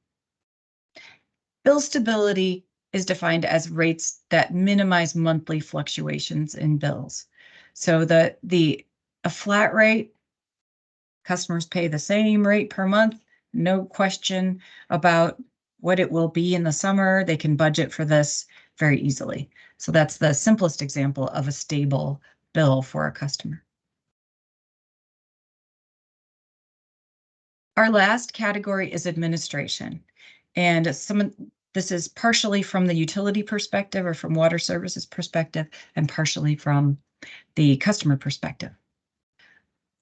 Bill stability is defined as rates that minimize monthly fluctuations in bills. So a flat rate, customers pay the same rate per month, no question about what it will be in the summer. They can budget for this very easily. So that's the simplest example of a stable bill for a customer. Our last category is administration. And this is partially from the utility perspective or from water services perspective, and partially from the customer perspective.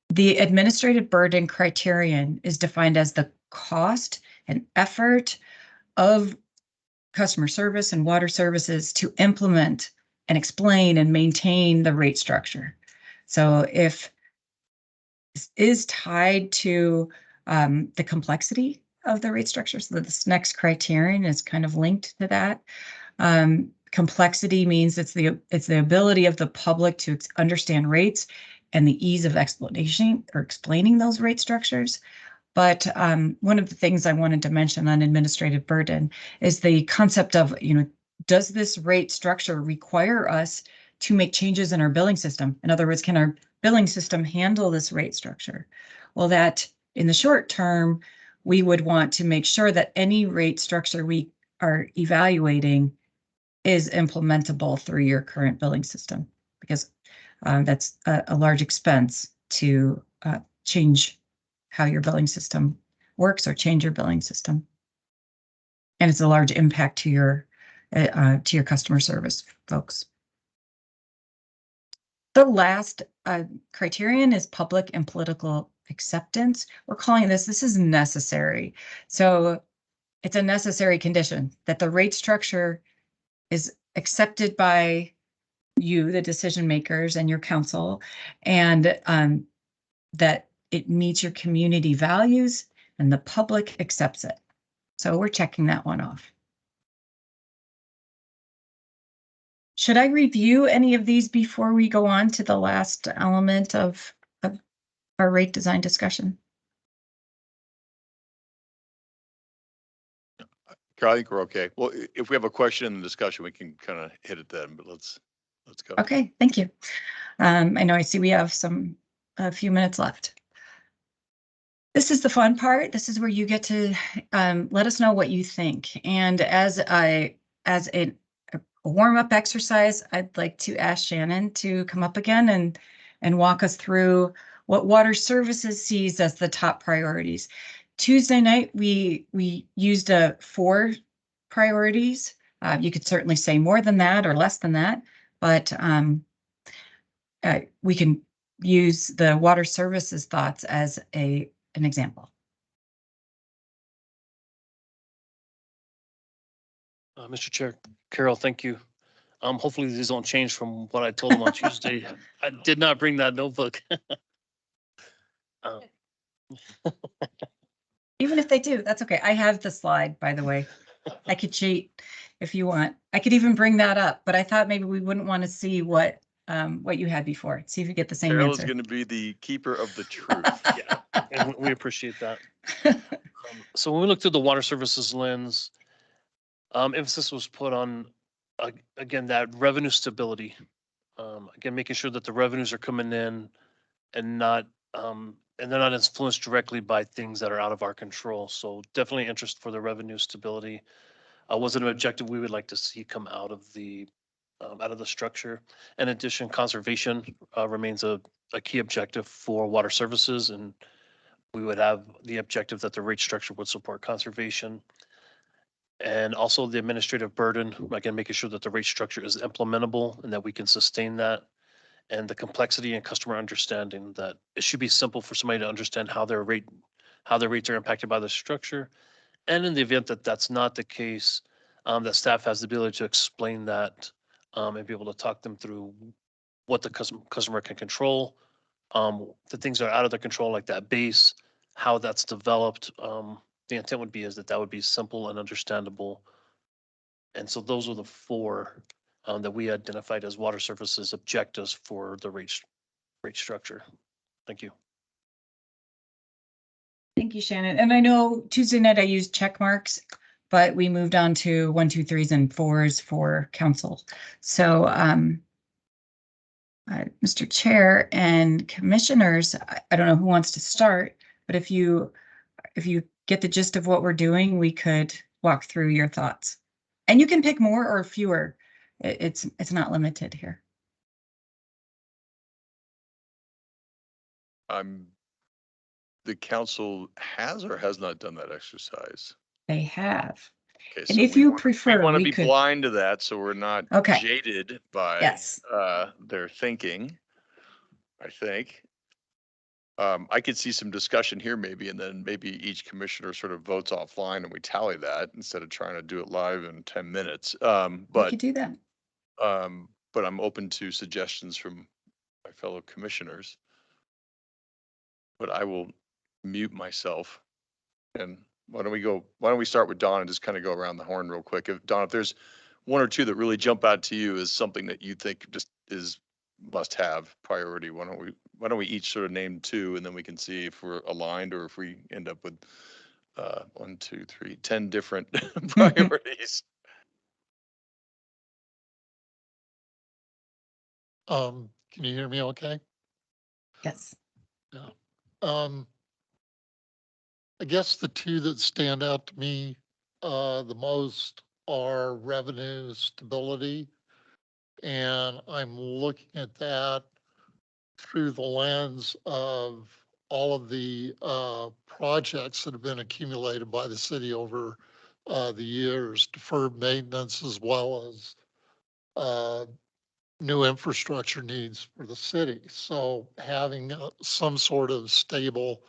The administrative burden criterion is defined as the cost and effort of customer service and water services to implement and explain and maintain the rate structure. So if this is tied to the complexity of the rate structure, so that this next criterion is kind of linked to that. Complexity means it's the ability of the public to understand rates and the ease of explanation or explaining those rate structures. But one of the things I wanted to mention on administrative burden is the concept of, does this rate structure require us to make changes in our billing system? In other words, can our billing system handle this rate structure? Well, that in the short term, we would want to make sure that any rate structure we are evaluating is implementable through your current billing system, because that's a large expense to change how your billing system works or change your billing system. And it's a large impact to your customer service folks. The last criterion is public and political acceptance. We're calling this is necessary. So it's a necessary condition that the rate structure is accepted by you, the decision makers, and your council, and that it meets your community values and the public accepts it. So we're checking that one off. Should I review any of these before we go on to the last element of our rate design discussion? Carol, I think we're okay. Well, if we have a question in the discussion, we can kind of hit it then, but let's go. Okay, thank you. I know I see we have a few minutes left. This is the fun part. This is where you get to let us know what you think. And as a warm-up exercise, I'd like to ask Shannon to come up again and walk us through what Water Services sees as the top priorities. Tuesday night, we used 4 priorities. You could certainly say more than that or less than that, but we can use the Water Services thoughts as an example. Mr. Chair, Carol, thank you. Hopefully these don't change from what I told them on Tuesday. I did not bring that notebook. Even if they do, that's okay. I have the slide, by the way. I could cheat if you want. I could even bring that up, but I thought maybe we wouldn't want to see what you had before. See if you get the same Carol is answer. going to be the keeper of the truth. Yeah, and we appreciate that. So when we look through the water services lens, emphasis was put on, again, that revenue stability. Again, making sure that the revenues are coming in and they're not influenced directly by things that are out of our control. So definitely interest for the revenue stability was an objective we would like to see come out of the structure. In addition, conservation remains a key objective for water services, and we would have the objective that the rate structure would support conservation. And also the administrative burden, again, making sure that the rate structure is implementable and that we can sustain that. And the complexity and customer understanding, that it should be simple for somebody to understand how their rates are impacted by the structure. And in the event that that's not the case, that staff has the ability to explain that and be able to talk them through what the customer can control, the things that are out of their control, like that base, how that's developed. The intent would be that would be simple and understandable. And so those are the 4 that we identified as water services objectives for the rate structure. Thank you. Thank you, Shannon. And I know Tuesday night I used check marks. but we moved on to 1, 2, 3s and 4s for council. So, Mr. Chair and commissioners, I don't know who wants to start, but if you get the gist of what we're doing, we could walk through your thoughts. And you can pick more or fewer. It's not limited here. The council has or has not done that exercise? They have. Okay, And so if we you wanna- prefer, we want to we be could. blind to that, so we're not Okay. jaded by Yes. their thinking, I think. I could see some discussion here maybe, and then maybe each commissioner sort of votes offline and we tally that instead of trying to do it live in 10 minutes. We But could do that. I'm open to suggestions from my fellow commissioners. But I will mute myself. And why don't we start with Don and just kind of go around the horn real quick. Don, if there's one or two that really jump out to you as something that you think just is must have priority, why don't we each sort of name two, and then we can see if we're aligned or if we end up with 1, 2, 3, 10 different priorities. Can you hear me okay? Yes. Yeah. I guess the two that stand out to me the most are revenue stability. And I'm looking at that through the lens of all of the projects that have been accumulated by the city over the years, deferred maintenance as well as new infrastructure needs for the city. So having some sort of stable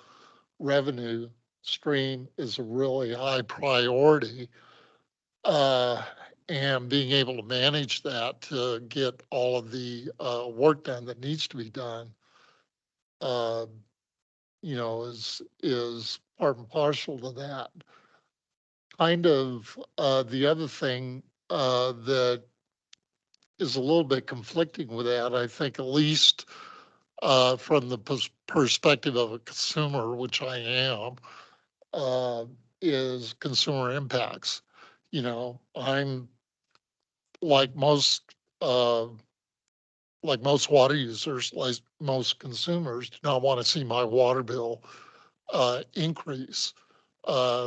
revenue stream is a really high priority. And being able to manage that to get all of the work done that needs to be done, is part and parcel to that. Kind of the other thing that is a little bit conflicting with that, I think, at least from the perspective of a consumer, which I am, is consumer impacts. I'm like most water users, like most consumers, do not want to see my water bill increase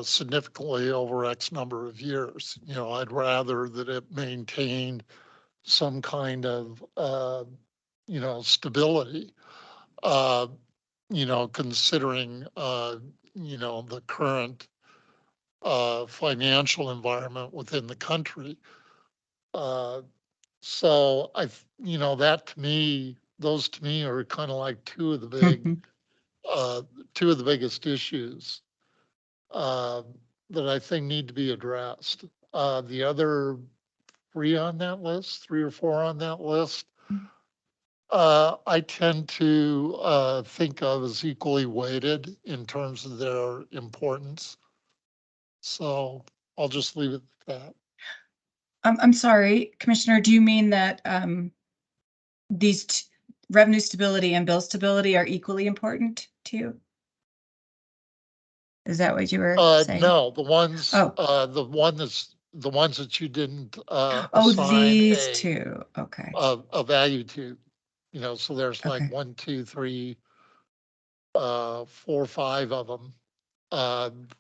significantly over X number of years. I'd rather that it maintained some kind of stability. Considering the current financial environment within the country. So that to me, those to me are kind of like two of the biggest issues that I think need to be addressed. The other three or four on that list, I tend to think of as equally weighted in terms of their importance. So I'll just leave it at that. I'm sorry, Commissioner, do you mean that these revenue stability and bill stability are equally important to you? Is that what you were saying? No, the ones, Oh. the ones that you didn't Oh, assign these two. Okay. a value to, so there's like Okay. 1, 2, 3, 4, 5 of them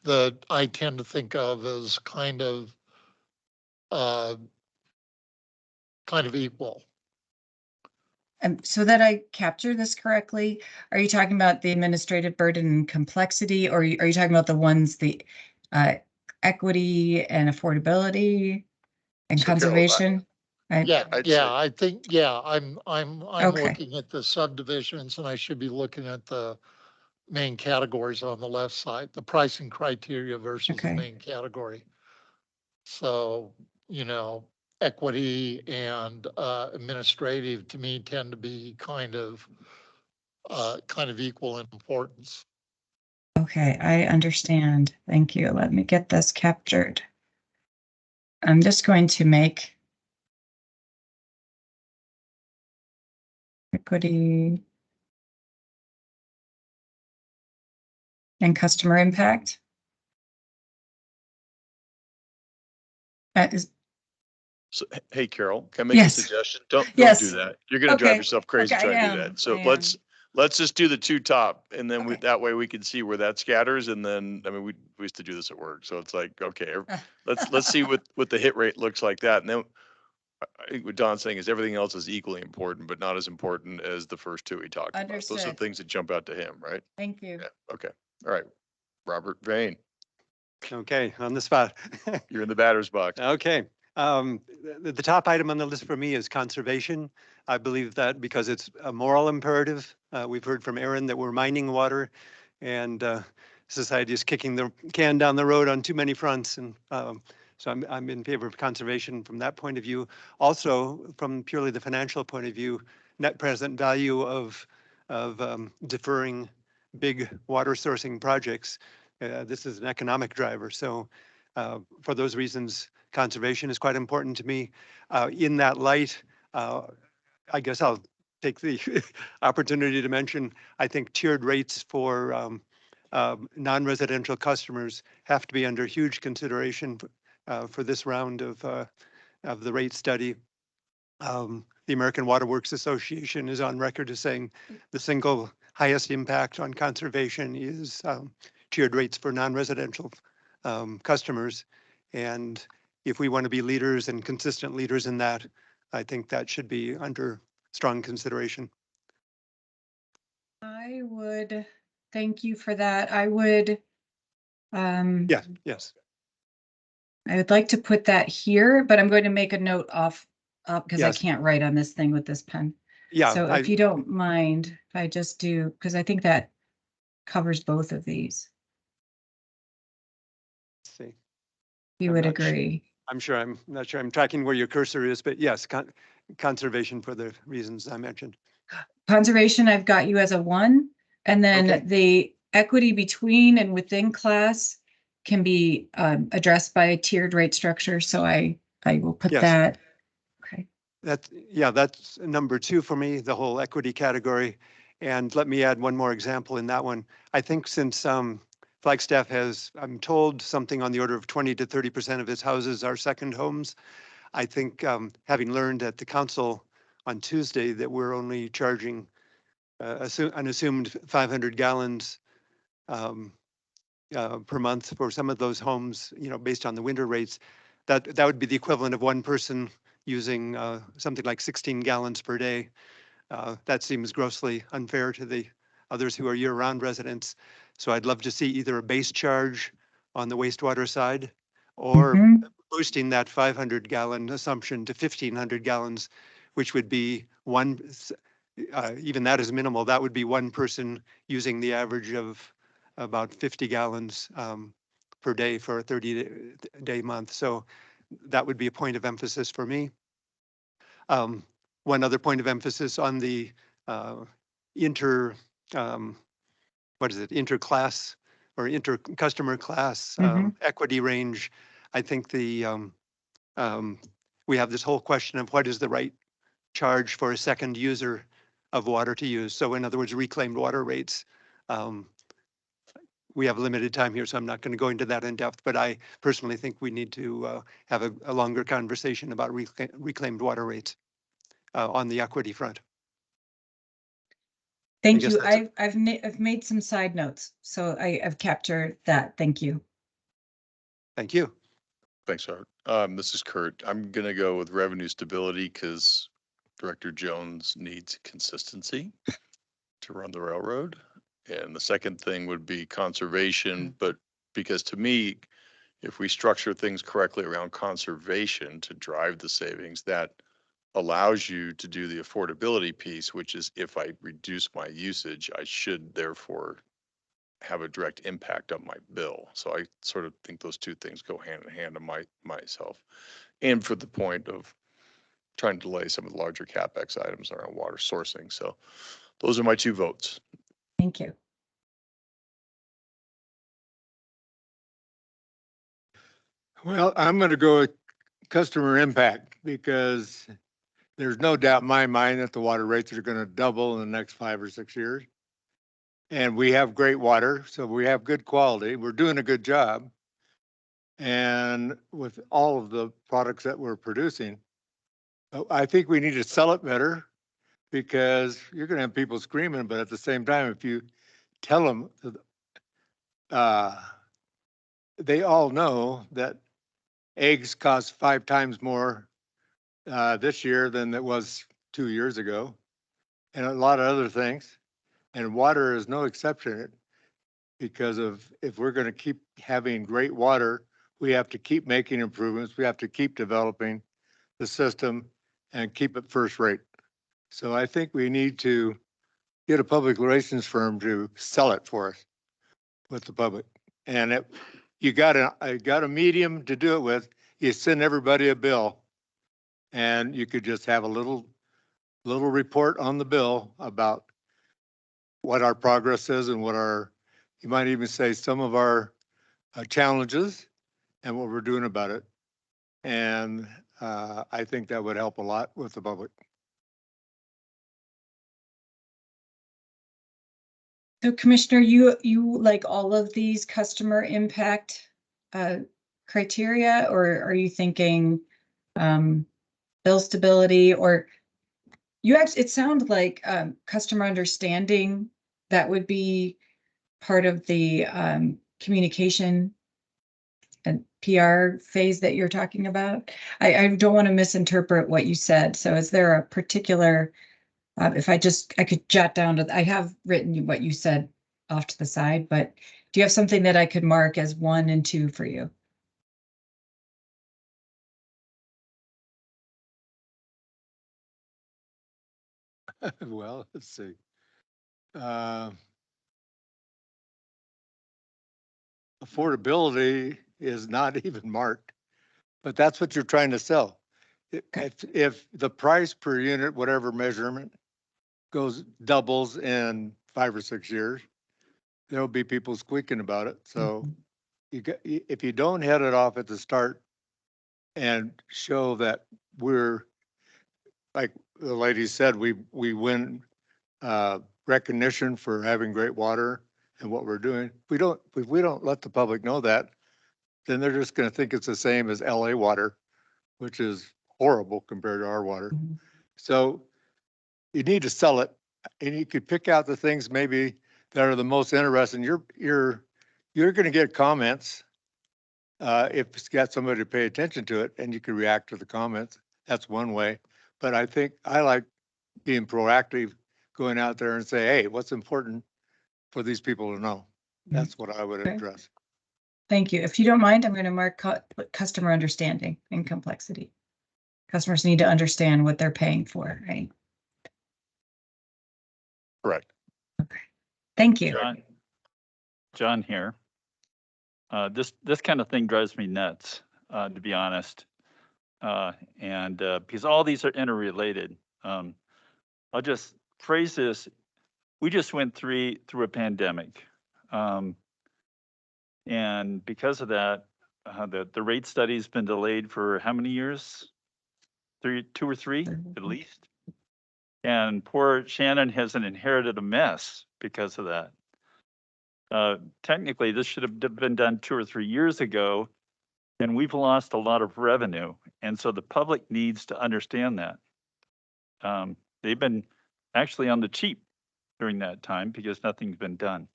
that I tend to think of as kind of equal. So that I capture this correctly, are you talking about the administrative burden and complexity, or are you talking about the ones, the equity and affordability and So, Carol, conservation? I think, I'm Okay. looking at the subdivisions and I should be looking at the main categories on the left side, the pricing criteria versus the Okay. main category. So, equity and administrative to me tend to be kind of equal in importance. Okay, I understand. Thank you. Let me get this captured. I'm just going to make equity and customer impact. Is- So, hey, Carol, can I make a Yes. suggestion? Don't do Yes. that. You're gonna drive Okay. yourself crazy Okay, I trying to do am. that. So I let's just do the two top, and then Okay. that way we can see where that scatters, and then, I mean, we used to do this at work, so it's like, okay, let's see what the hit rate looks like that, and then I think what Don's saying is everything else is equally important, but not as important as the first two he talked about. Those are the Understood. things that jump out to him, right? Thank you. Yeah, okay. All right. Robert Vane, Okay, on the spot. you're in the batter's box. Okay. The top item on the list for me is conservation. I believe that because it's a moral imperative. We've heard from Aaron that we're mining water and society is kicking the can down the road on too many fronts. And so I'm in favor of conservation from that point of view. Also, from purely the financial point of view, net present value of deferring big water sourcing projects. This is an economic driver. So for those reasons, conservation is quite important to me. In that light, I guess I'll take the opportunity to mention, I think tiered rates for non-residential customers have to be under huge consideration for this round of the rate study. The American Water Works Association is on record as saying the single highest impact on conservation is tiered rates for non-residential customers. And if we want to be leaders and consistent leaders in that, I think that should be under strong consideration. I would, thank you for that. I would, Yeah, yes. I would like to put that here, but I'm going to make a note off because I Yes. can't write on this thing with this pen. Yeah, So if you don't mind, if I just do, because I think that covers both of these. see. You I'm would not sure. agree. I'm not sure I'm tracking where your cursor is, but yes, conservation for the reasons I mentioned. Conservation, I've got you as a 1, and then Okay. the equity between and within class can be addressed by a tiered rate structure. So I will put Yes. that. Okay. That's number 2 for me, the whole equity category. And let me add one more example in that one. I think since Flagstaff has, I'm told, something on the order of 20 to 30% of its houses are second homes. I think having learned at the council on Tuesday that we're only charging an assumed 500 gallons per month for some of those homes, based on the winter rates, that would be the equivalent of one person using something like 16 gallons per day. That seems grossly unfair to the others who are year-round residents. So I'd love to see either a base charge on the wastewater side or boosting that 500 gallon assumption to 1,500 gallons, which would be one, even that is minimal. That would be one person using the average of about 50 gallons per day for a 30-day month. So that would be a point of emphasis for me. One other point of emphasis on the interclass or inter-customer class equity range. I think we have this whole question of what is the right charge for a second user of water to use. So in other words, reclaimed water rates. We have limited time here, so I'm not going to go into that in depth, but I personally think we need to have a longer conversation about reclaimed water rates on the equity front. Thank you. I've made some side notes, so I've captured that. Thank you. Thank you. Thanks, Art. This is Kurt. I'm gonna go with revenue stability because Director Jones needs consistency to run the railroad. And the second thing would be conservation, but because to me, if we structure things correctly around conservation to drive the savings, that allows you to do the affordability piece, which is if I reduce my usage, I should therefore have a direct impact on my bill. So I sort of think those two things go hand in hand on myself. And for the point of trying to delay some of the larger CapEx items around water sourcing. So those are my 2 votes. Thank you. Well, I'm going to go with customer impact because there's no doubt in my mind that the water rates are going to double in the next 5 or 6 years. And we have great water, so we have good quality. We're doing a good job. and with all of the products that we're producing. I think we need to sell it better because you're gonna have people screaming, but at the same time, if you tell them, they all know that eggs cost 5 times more this year than it was 2 years ago, and a lot of other things. And water is no exception because of if we're going to keep having great water, we have to keep making improvements. We have to keep developing the system and keep it first rate. So I think we need to get a public relations firm to sell it for us with the public. And you got a medium to do it with. You send everybody a bill, and you could just have a little report on the bill about what our progress is and what you might even say some of our challenges and what we're doing about it. And I think that would help a lot with the public. So Commissioner, you like all of these customer impact criteria, or are you thinking bill stability, or it sounded like customer understanding, that would be part of the communication and PR phase that you're talking about? I don't want to misinterpret what you said. So is there a particular, if I could jot down, I have written what you said off to the side, but do you have something that I could mark as 1 and 2 for you? Well, let's see. Affordability is not even marked, but that's what you're trying to sell. If the price per unit, whatever measurement, doubles in 5 or 6 years, there'll be people squeaking about it. So if you don't head it off at the start and show that we're, like the lady said, we win recognition for having great water and what we're doing. If we don't let the public know that, then they're just going to think it's the same as LA water, which is horrible compared to our water. So you need to sell it, and you could pick out the things maybe that are the most interesting. You're going to get comments if it's got somebody to pay attention to it, and you can react to the comments. That's one way. But I think I like being proactive, going out there and say, hey, what's important for these people to know? That's what I would address. Thank you. If you don't mind, I'm going to mark customer understanding and complexity. Customers need to understand what they're paying for, right? Correct. Okay. Thank you. John here. This kind of thing drives me nuts, to be honest. Because all these are interrelated. I'll just phrase this. We just went through a pandemic. And because of that, the rate study's been delayed for how many years? 2 or 3 at least. And poor Shannon hasn't inherited a mess because of that. Technically, this should have been done 2 or 3 years ago, and we've lost a lot of revenue. And so the public needs to understand that. They've been actually on the cheap during that time because nothing's been done.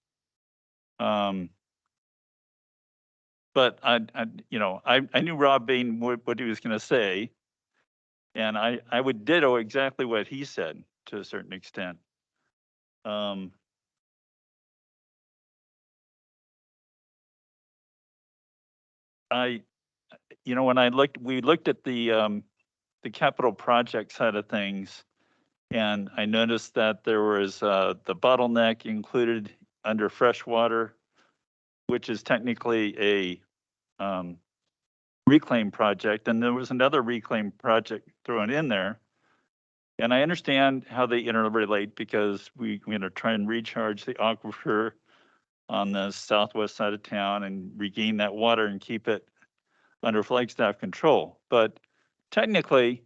But I knew Rob Bain, what he was going to say, and I would ditto exactly what he said to a certain extent. When we looked at the capital project side of things, and I noticed that there was the bottleneck included under freshwater, which is technically a reclaim project, and there was another reclaim project thrown in there. And I understand how they interrelate because we're going to try and recharge the aquifer on the southwest side of town and regain that water and keep it under Flagstaff control. But technically,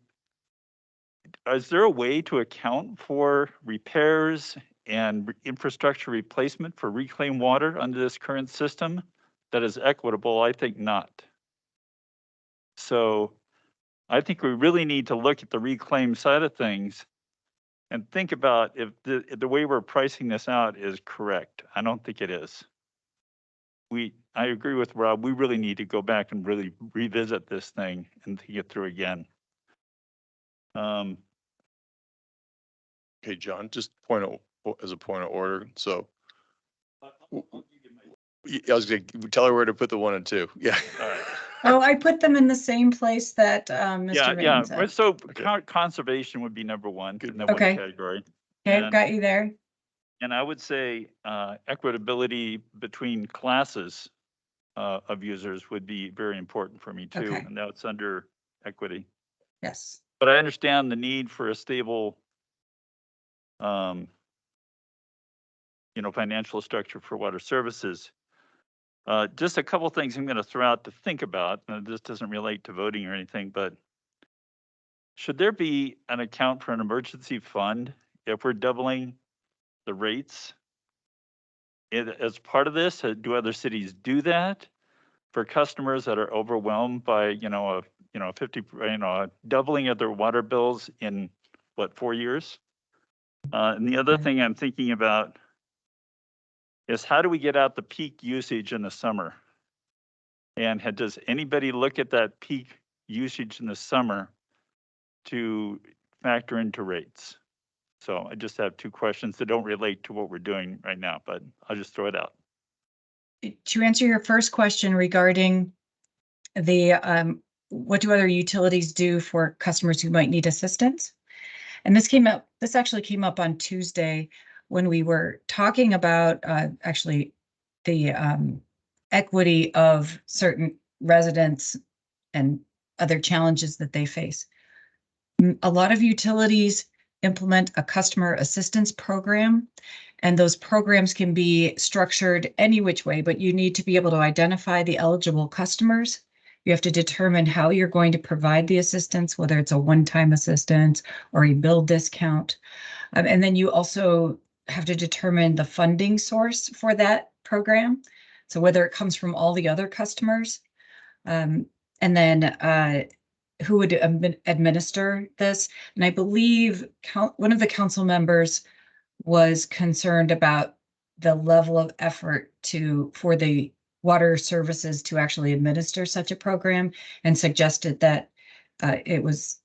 is there a way to account for repairs and infrastructure replacement for reclaimed water under this current system that is equitable? I think not. So I think we really need to look at the reclaim side of things and think about if the way we're pricing this out is correct. I don't think it is. I agree with Rob. We really need to go back and really revisit this thing and think it through again. Okay, John, just as a point of order. So I was going to tell her where to put the 1 and 2. Yeah. All right. Oh, I put them in the same place that Yeah, Mr. Vane yeah. said. So Okay. Conservation would be number one Good. in that one Okay. category. Okay, And- I've got you there. And I would say equitability between classes of users would be very important for me too. Okay. And that's under equity. Yes. But I understand the need for a stable, financial structure for water services. Just a couple things I'm going to throw out to think about. This doesn't relate to voting or anything, but should there be an account for an emergency fund if we're doubling the rates? As part of this, do other cities do that for customers that are overwhelmed by, a 50, a doubling of their water bills in what, 4 years? And the other thing I'm thinking about is how do we get out the peak usage in the summer? And does anybody look at that peak usage in the summer to factor into rates? So I just have 2 questions that don't relate to what we're doing right now, but I'll just throw it out. To answer your first question regarding the what do other utilities do for customers who might need assistance? And this actually came up on Tuesday when we were talking about actually the equity of certain residents and other challenges that they face. A lot of utilities implement a customer assistance program, and those programs can be structured any which way, but you need to be able to identify the eligible customers. You have to determine how you're going to provide the assistance, whether it's a one-time assistance or a bill discount. And then you also have to determine the funding source for that program. So whether it comes from all the other customers, and then who would administer this. And I believe one of the council members was concerned about the level of effort for the water services to actually administer such a program, and suggested that it was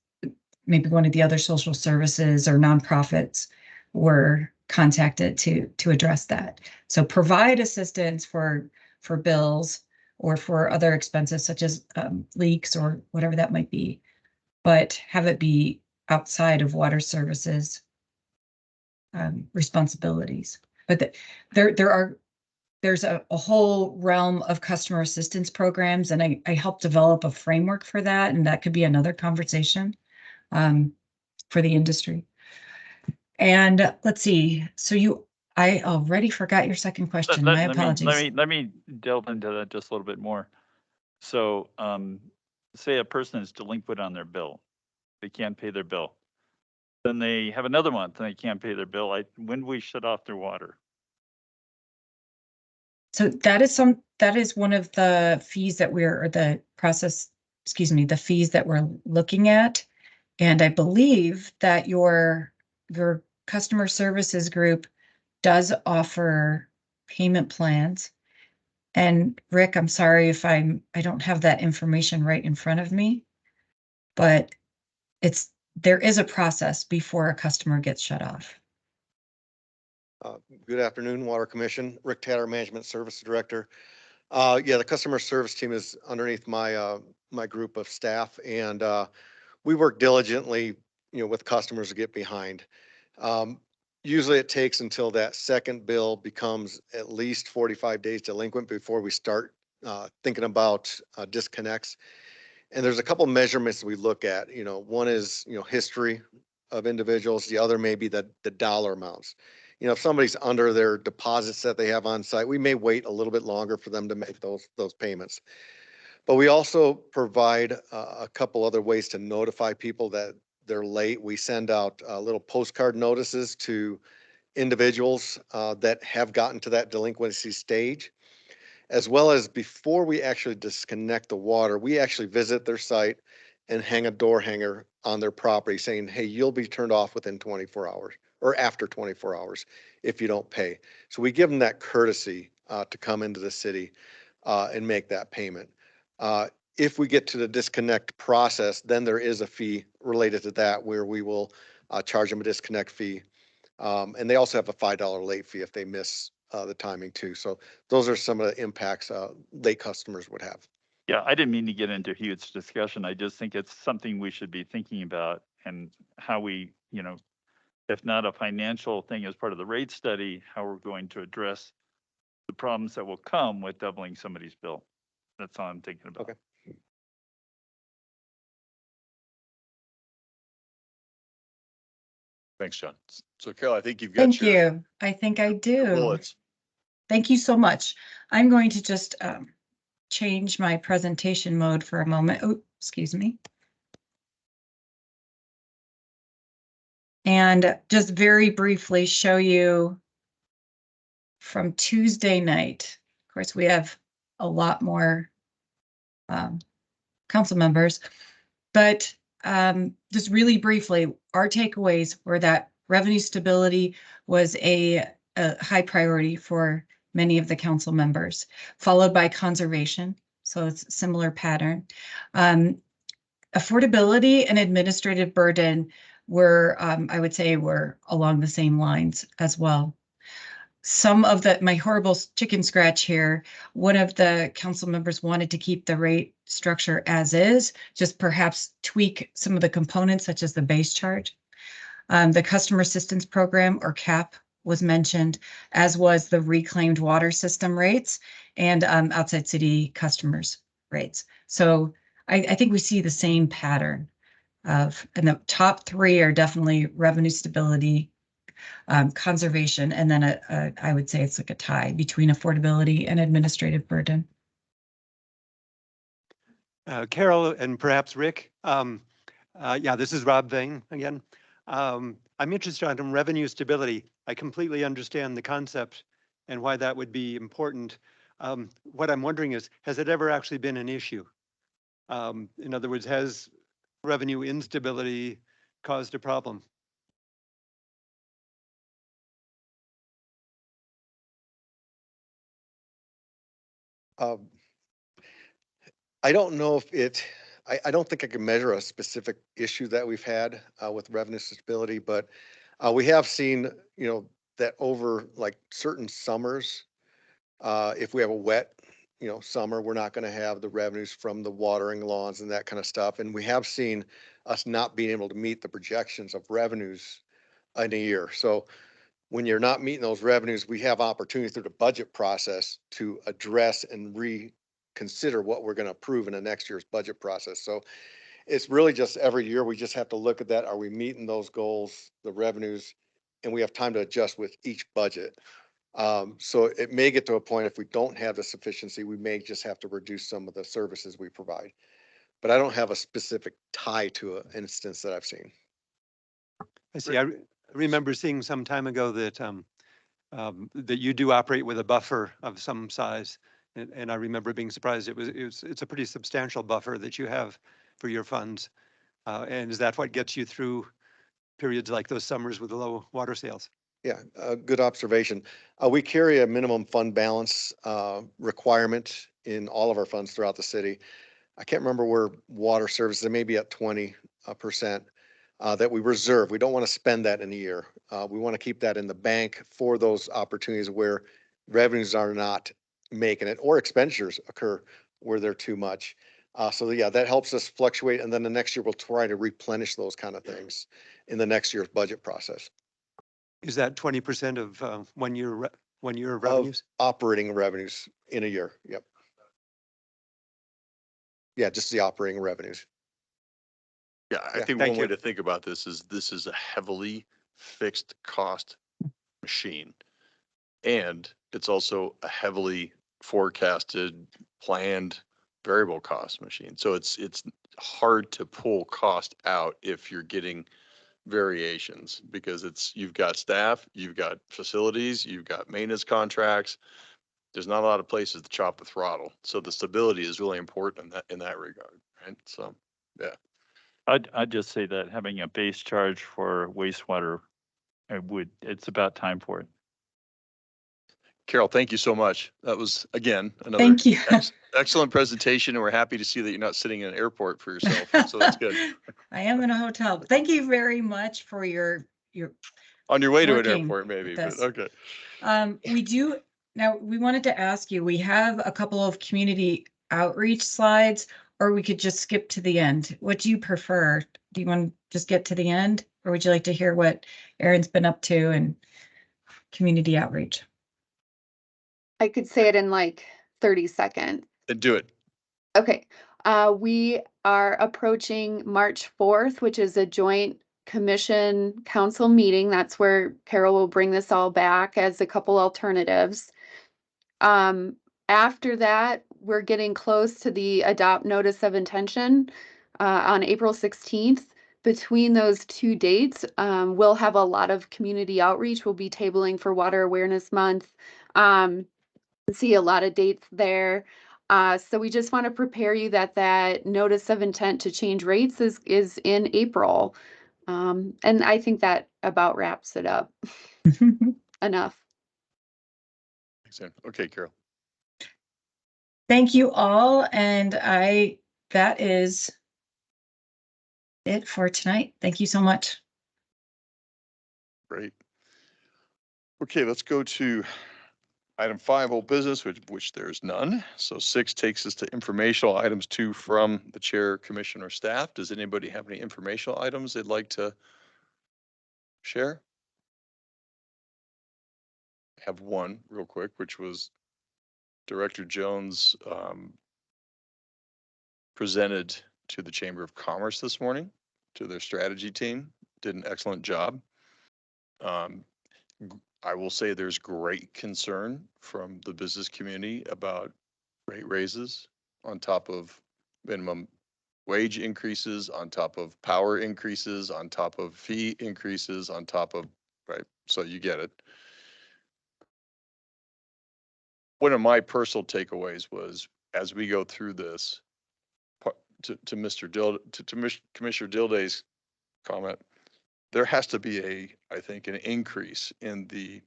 maybe one of the other social services or nonprofits were contacted to address that. So provide assistance for bills or for other expenses such as leaks or whatever that might be, but have it be outside of water services responsibilities. But there's a whole realm of customer assistance programs, and I helped develop a framework for that, and that could be another conversation for the industry. And let's see, I already forgot your second question. My apologies. Let me delve into that just a little bit more. So say a person is delinquent on their bill. They can't pay their bill. Then they have another month and they can't pay their bill. When do we shut off their water? So that is one of the fees that the fees that we're looking at. And I believe that your customer services group does offer payment plans. And Rick, I'm sorry if I don't have that information right in front of me, but there is a process before a customer gets shut off. Good afternoon, Water Commission. Rick Taylor, Management Service Director. Yeah, the customer service team is underneath my my group of staff, and we work diligently, with customers to get behind. Usually it takes until that second bill becomes at least 45 days delinquent before we start thinking about disconnects. And there's a couple measurements we look at. One is, history of individuals. The other may be the dollar amounts. If somebody's under their deposits that they have on site, we may wait a little bit longer for them to make those payments. But we also provide a couple other ways to notify people that they're late. We send out little postcard notices to individuals that have gotten to that delinquency stage. as well as before we actually disconnect the water, we actually visit their site and hang a door hanger on their property saying, hey, you'll be turned off within 24 hours or after 24 hours if you don't pay. So we give them that courtesy to come into the city and make that payment. If we get to the disconnect process, then there is a fee related to that where we will charge them a disconnect fee. And they also have a $5 late fee if they miss the timing too. So those are some of the impacts late customers would have. Yeah, I didn't mean to get into a huge discussion. I just think it's something we should be thinking about and how we, if not a financial thing as part of the rate study, how we're going to address the problems that will come with doubling somebody's bill. That's all I'm thinking about. Okay. Thanks, John. So Carol, I think you've got Thank your you. I think I do. bullets. Thank you so much. I'm going to just change my presentation mode for a moment. Oh, excuse me. And just very briefly show you from Tuesday night. Of course, we have a lot more council members, but just really briefly, our takeaways were that revenue stability was a high priority for many of the council members, followed by conservation. So it's a similar pattern. Affordability and administrative burden were, I would say, were along the same lines as well. Some of my horrible chicken scratch here, one of the council members wanted to keep the rate structure as is, just perhaps tweak some of the components such as the base charge. The customer assistance program, or CAP, was mentioned, as was the reclaimed water system rates and outside city customers rates. So I think we see the same pattern and the top three are definitely revenue stability, conservation, and then I would say it's like a tie between affordability and administrative burden. Carol and perhaps Rick. Yeah, this is Rob Vane again. I'm interested in revenue stability. I completely understand the concept and why that would be important. What I'm wondering is, has it ever actually been an issue? In other words, has revenue instability caused a problem? I don't know if I don't think I can measure a specific issue that we've had with revenue stability, but we have seen, that over like certain summers, if we have a wet, summer, we're not going to have the revenues from the watering lawns and that kind of stuff. And we have seen us not being able to meet the projections of revenues in a year. So when you're not meeting those revenues, we have opportunity through the budget process to address and reconsider what we're going to approve in the next year's budget process. So it's really just every year, we just have to look at that. Are we meeting those goals, the revenues? And we have time to adjust with each budget. So it may get to a point if we don't have the sufficiency, we may just have to reduce some of the services we provide. But I don't have a specific tie to an instance that I've seen. I see. I remember seeing some time ago that that you do operate with a buffer of some size, and I remember being surprised. It's a pretty substantial buffer that you have for your funds, and is that what gets you through periods like those summers with low water sales? Yeah, good observation. We carry a minimum fund balance requirement in all of our funds throughout the city. I can't remember where water services, they may be at 20% that we reserve. We don't want to spend that in a year. We want to keep that in the bank for those opportunities where revenues are not making it or expenditures occur where they're too much. So yeah, that helps us fluctuate. And then the next year we'll try to replenish those kind of things in the next year's budget process. Is that 20% of 1 year Of revenues? operating revenues in a year. Yep. Yeah, just the operating revenues. Yeah, I Yeah, think thank one way you. to think about this is a heavily fixed cost machine. And it's also a heavily forecasted, planned variable cost machine. So it's hard to pull cost out if you're getting variations because you've got staff, you've got facilities, you've got maintenance contracts. there's not a lot of places to chop the throttle. So the stability is really important in that regard, right? So, yeah. I'd just say that having a base charge for wastewater, it's about time for it. Carol, thank you so much. That was, again, another Thank you. excellent presentation, and we're happy to see that you're not sitting in an airport for yourself. So that's good. I am in a hotel. But thank you very much for your On your way to an working airport, maybe, with but us. okay. Now we wanted to ask you, we have a couple of community outreach slides, or we could just skip to the end. What do you prefer? Do you want to just get to the end, or would you like to hear what Erin's been up to in community outreach? I could say it in like 30 seconds. Then do it. Okay, we are approaching March 4th, which is a joint commission council meeting. That's where Carol will bring this all back as a couple alternatives. After that, we're getting close to the adopt notice of intention on April 16th. Between those two dates, we'll have a lot of community outreach. We'll be tabling for Water Awareness Month. See a lot of dates there. So we just want to prepare you that notice of intent to change rates is in April. And I think that about wraps it up. Enough. Okay, Carol. Thank you all, and that is it for tonight. Thank you so much. Great. Okay, let's go to item 5, old business, which there's none. So 6 takes us to informational items 2 from the chair, commissioner, staff. Does anybody have any informational items they'd like to share? I have one real quick, which was Director Jones presented to the Chamber of Commerce this morning, to their strategy team, did an excellent job. I will say there's great concern from the business community about rate raises on top of minimum wage increases, on top of power increases, on top of fee increases, on top of, right? So you get it. One of my personal takeaways was, as we go through this, to Mr. to Commissioner Dilday's comment, there has to be I think, an increase in the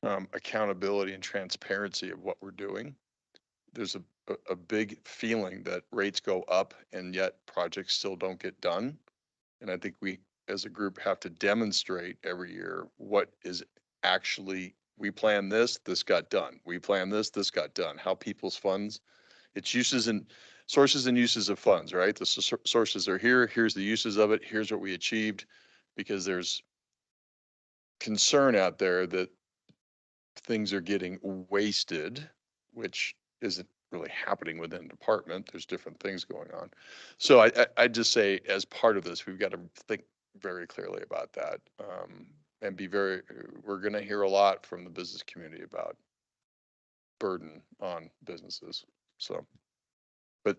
accountability and transparency of what we're doing. There's a big feeling that rates go up and yet projects still don't get done. And I think we, as a group, have to demonstrate every year what is actually, we planned this got done. We planned this got done. How people's funds, its uses and sources and uses of funds, right? The sources are here. Here's the uses of it. Here's what we achieved, because there's concern out there that things are getting wasted, which isn't really happening within the department. There's different things going on. So I just say, as part of this, we've got to think very clearly about that, and we're going to hear a lot from the business community about burden on businesses. So, but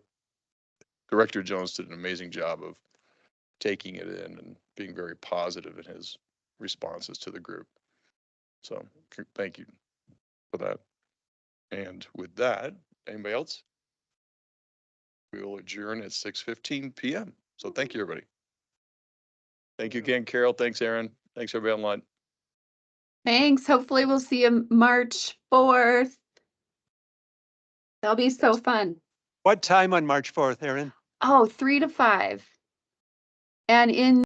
Director Jones did an amazing job of taking it in and being very positive in his responses to the group. So thank you for that. And with that, anybody else? We will adjourn at 6:15 p.m. So thank you, everybody. Thank you again, Carol. Thanks, Aaron. Thanks, everybody online. Thanks. Hopefully we'll see you March 4th. That'll be so fun. What time on March 4th, Aaron? Oh, 3 to 5. And in